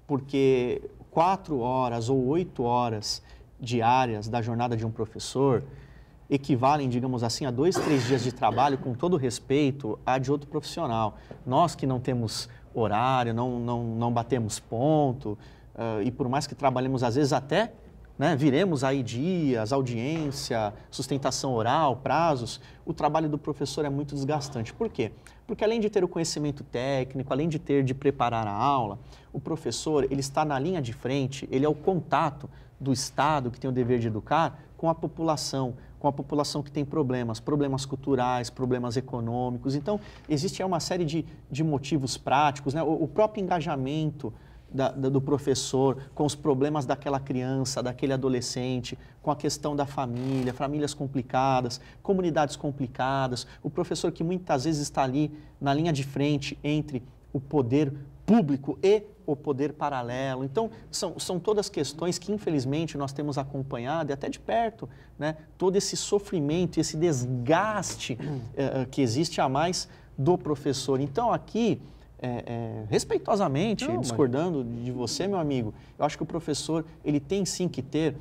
porque 4 horas ou 8 horas diárias da jornada de um professor equivalem, digamos assim, a 2, 3 dias de trabalho, com todo respeito, a de outro profissional. Nós que não temos horário, não batemos ponto, e por mais que trabalhemos às vezes até, né, viremos aí dias, audiência, sustentação oral, prazos, o trabalho do professor é muito desgastante. Por quê? Porque além de ter o conhecimento técnico, além de preparar a aula, o professor, ele está na linha de frente, ele é o contato do Estado, que tem o dever de educar, com a população que tem problemas culturais, problemas econômicos. Então, existe uma série de motivos práticos, né? O próprio engajamento do professor com os problemas daquela criança, daquele adolescente, com a questão da família, famílias complicadas, comunidades complicadas, o professor que muitas vezes está ali na linha de frente entre o poder público e o poder paralelo. Então, são todas questões que, infelizmente, nós temos acompanhado e até de perto, né? Todo esse sofrimento, esse desgaste que existe a mais do professor. Então, aqui, respeitosamente, discordando de você, meu amigo, eu acho que o professor, ele tem sim que ter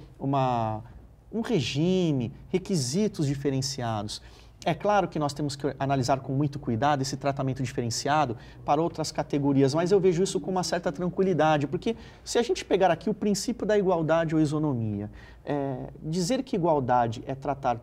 um regime, requisitos diferenciados. É claro que nós temos que analisar com muito cuidado esse tratamento diferenciado para outras categorias, mas eu vejo isso com uma certa tranquilidade, porque se a gente pegar aqui o princípio da igualdade ou isonomia, dizer que igualdade é tratar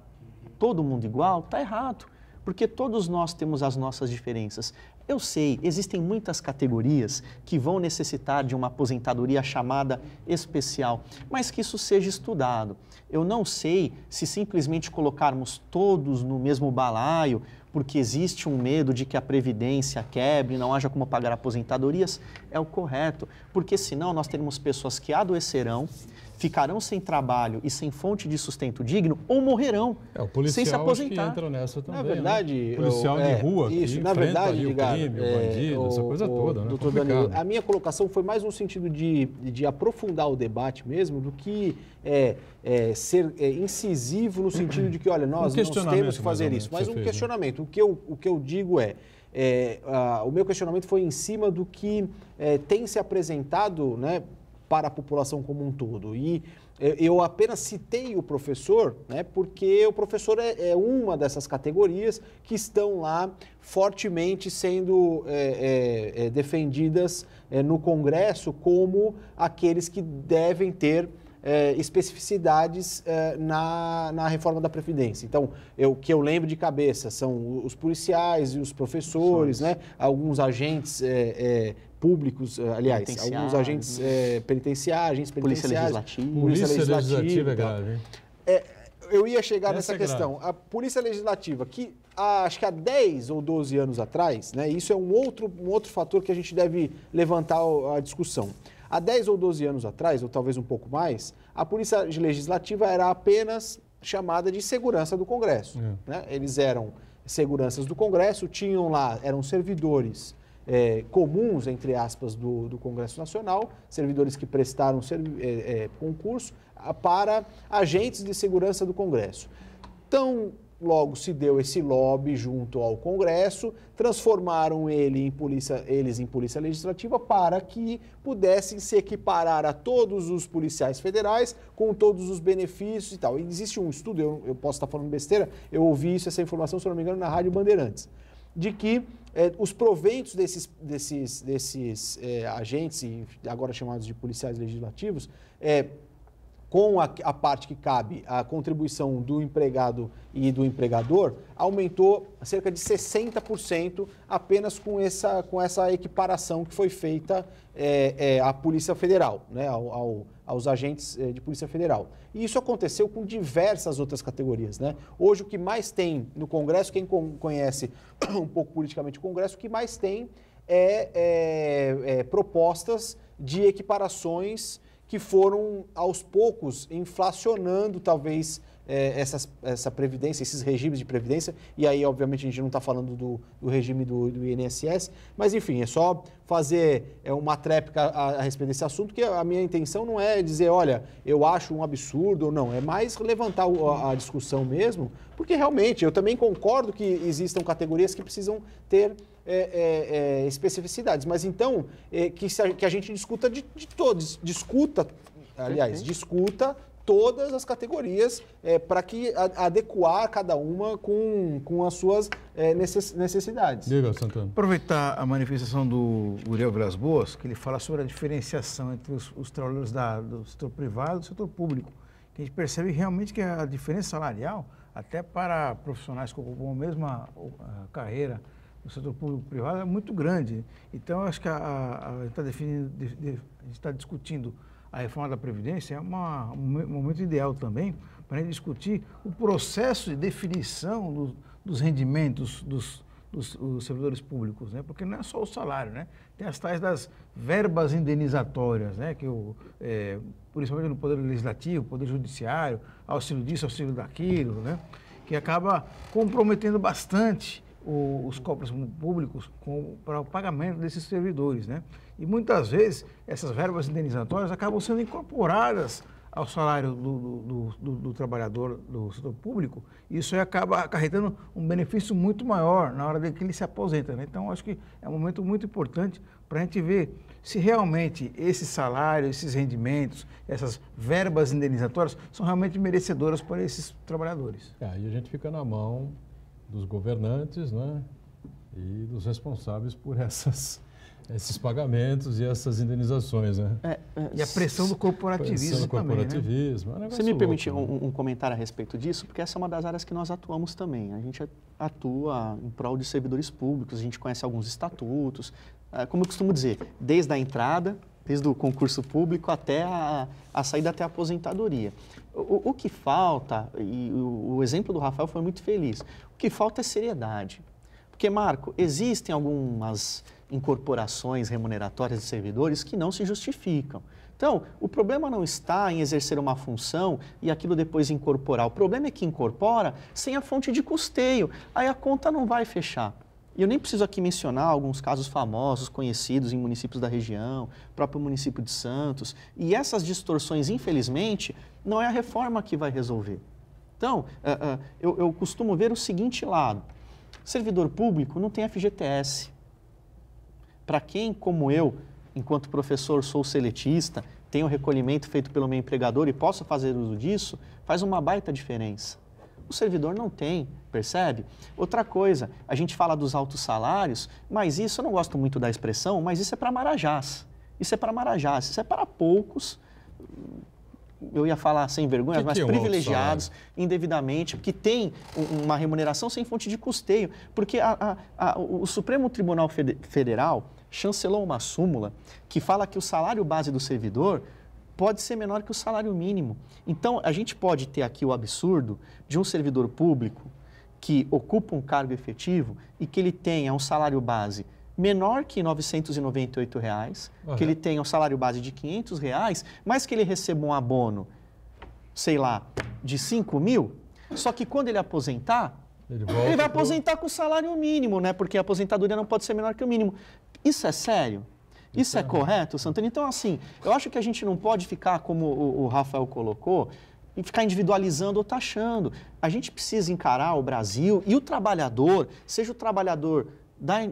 todo mundo igual, está errado, porque todos nós temos as nossas diferenças. Eu sei, existem muitas categorias que vão necessitar de uma aposentadoria chamada especial, mas que isso seja estudado. Eu não sei se simplesmente colocarmos todos no mesmo balaio, porque existe um medo de que a Previdência quebre, não haja como pagar aposentadorias, é o correto, porque senão nós teremos pessoas que adoecerão, ficarão sem trabalho e sem fonte de sustento digno ou morrerão o policial sem se aposentar. Que entra nessa também, na verdade, né? Policial de rua, isso, que na verdade, ali o crime, o bandido, essa coisa toda, né? Doutor Danilo, a minha colocação foi mais no sentido de aprofundar o debate mesmo, do que ser incisivo no sentido de que, olha, nós temos que fazer isso. Mas um questionamento, o que eu digo o meu questionamento foi em cima do que tem se apresentado, né, para a população como um todo. E eu apenas citei o professor, né, porque o professor é uma dessas categorias que estão lá fortemente sendo defendidas no Congresso como aqueles que devem ter especificidades na reforma da Previdência. Então, o que eu lembro de cabeça são os policiais e os professores, né, alguns agentes públicos, aliás, alguns agentes penitenciários, Polícia Legislativa. Polícia Legislativa é grave, hein? Eu ia chegar nessa questão. A Polícia Legislativa, que acho que há 10 ou 12 anos atrás, né, isso é um outro fator que a gente deve levantar a discussão. Há 10 ou 12 anos atrás, ou talvez um pouco mais, a Polícia Legislativa era apenas chamada de segurança do Congresso. Né? Eles eram seguranças do Congresso, tinham lá, eram servidores comuns, entre aspas, do Congresso Nacional, servidores que prestaram concurso para agentes de segurança do Congresso. Então, logo se deu esse lobby junto ao Congresso, transformaram eles em Polícia Legislativa para que pudessem se equiparar a todos os policiais federais com todos os benefícios e tal. E existe um estudo, eu posso estar falando besteira, eu ouvi essa informação, se não me engano, na Rádio Bandeirantes, de que os proventos desses agentes, agora chamados de policiais legislativos, com a parte que cabe, a contribuição do empregado e do empregador, aumentou cerca de 60% apenas com essa equiparação que foi feita à Polícia Federal, né, aos agentes de Polícia Federal. E isso aconteceu com diversas outras categorias, né? Hoje o que mais tem no Congresso, quem conhece um pouco politicamente o Congresso, o que mais tem propostas de equiparações que foram, aos poucos, inflacionando, talvez, essa previdência, esses regimes de previdência, e aí, obviamente, a gente não está falando do regime do INSS, mas, enfim, é só fazer uma tréplica a respeito desse assunto, que a minha intenção não é dizer, olha, eu acho um absurdo ou não, é mais levantar a discussão mesmo, porque, realmente, eu também concordo que existam categorias que precisam ter especificidades, mas então que a gente discuta de todos, discuta todas as categorias para que adequar cada uma com as suas necessidades. Diga, Santana. Aproveitar a manifestação do Uriel Vilas Boas, que ele fala sobre a diferenciação entre os trabalhadores do setor privado e do setor público, que a gente percebe realmente que a diferença salarial, até para profissionais que ocupam a mesma carreira no setor público-privado, é muito grande. Então, eu acho que a gente está discutindo a reforma da Previdência, é um momento ideal também para a gente discutir o processo de definição dos rendimentos dos servidores públicos, né? Porque não é só o salário, né? Tem as tais das verbas indenizatórias, né? Que principalmente no Poder Legislativo, Poder Judiciário, auxílio disso, auxílio daquilo, né? Que acaba comprometendo bastante os cofres públicos para o pagamento desses servidores, né? E muitas vezes essas verbas indenizatórias acabam sendo incorporadas ao salário do trabalhador do setor público, e isso aí acaba acarretando um benefício muito maior na hora de que ele se aposenta, né? Então, acho que é um momento muito importante para a gente ver se realmente esse salário, esses rendimentos, essas verbas indenizatórias são realmente merecedoras para esses trabalhadores. Aí a gente fica na mão dos governantes, né, e dos responsáveis por esses pagamentos e essas indenizações, né? E a pressão do corporativismo também, né? Você me permite um comentário a respeito disso? Porque essa é uma das áreas que nós atuamos também. A gente atua em prol de servidores públicos, a gente conhece alguns estatutos. Como eu costumo dizer, desde a entrada, desde o concurso público até a saída até a aposentadoria. O que falta, e o exemplo do Rafael foi muito feliz, o que falta é seriedade. Porque, Marco, existem algumas incorporações remuneratórias de servidores que não se justificam. Então, o problema não está em exercer uma função e aquilo depois incorporar. O problema é que incorpora sem a fonte de custeio. Aí a conta não vai fechar. E eu nem preciso aqui mencionar alguns casos famosos, conhecidos em municípios da região, próprio município de Santos. E essas distorções, infelizmente, não é a reforma que vai resolver. Então, eu costumo ver o seguinte lado. Servidor público não tem FGTS. Para quem, como eu, enquanto professor, sou seletista, tenho o recolhimento feito pelo meu empregador e posso fazer uso disso, faz uma baita diferença. O servidor não tem, percebe? Outra coisa, a gente fala dos altos salários, mas isso, eu não gosto muito da expressão, mas isso é para marajás. Isso é para marajás, isso é para poucos, eu ia falar sem vergonha, mas privilegiados, indevidamente, que tem uma remuneração sem fonte de custeio. Porque o Supremo Tribunal Federal chancelou uma súmula que fala que o salário base do servidor pode ser menor que o salário mínimo. Então, a gente pode ter aqui o absurdo de um servidor público que ocupa um cargo efetivo e que ele tenha um salário base menor que R$ 998, que ele tenha um salário base de R$ 500, mas que ele receba um abono, sei lá, de 5 mil, só que quando ele aposentar, ele vai aposentar com o salário mínimo, né? Porque a aposentadoria não pode ser menor que o mínimo. Isso é sério? Isso é correto, Santana? Então, assim, eu acho que a gente não pode ficar, como o Rafael colocou, e ficar individualizando ou taxando. A gente precisa encarar o Brasil e o trabalhador, seja o trabalhador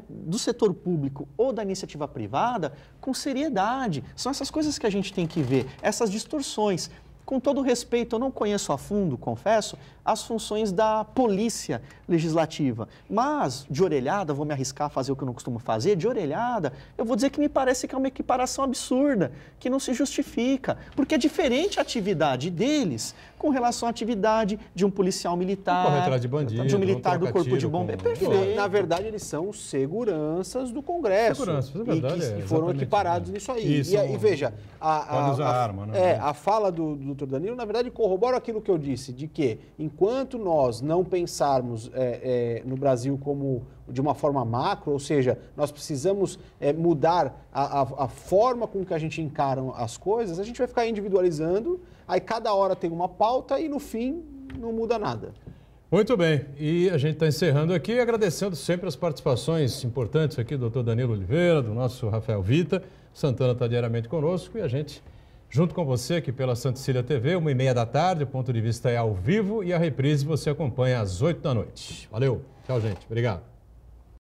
do setor público ou da iniciativa privada, com seriedade. São essas coisas que a gente tem que ver, essas distorções. Com todo respeito, eu não conheço a fundo, confesso, as funções da polícia legislativa. Mas, de orelhada, vou me arriscar a fazer o que eu não costumo fazer, de orelhada, eu vou dizer que me parece que é uma equiparação absurda, que não se justifica, porque é diferente a atividade deles com relação à atividade de um policial militar, de bandido, de um militar do corpo de bombeiro. Perfeito. Na verdade, eles são seguranças do Congresso. Seguranças, é verdade, e foram equiparados nisso aí. E veja, a fala do doutor Danilo, na verdade, corrobora aquilo que eu disse, de que enquanto nós não pensarmos no Brasil como de uma forma macro, ou seja, nós precisamos mudar a forma com que a gente encara as coisas, a gente vai ficar individualizando, aí cada hora tem uma pauta e no fim não muda nada. Muito bem, e a gente está encerrando aqui, agradecendo sempre as participações importantes aqui do doutor Danilo Oliveira, do nosso Rafael Vita. Santana está diariamente conosco e a gente, junto com você aqui pela Santa Cecília TV, 1h30 da tarde, o Ponto de Vista é ao vivo e a reprise você acompanha às 8 da noite. Valeu, tchau gente, obrigado.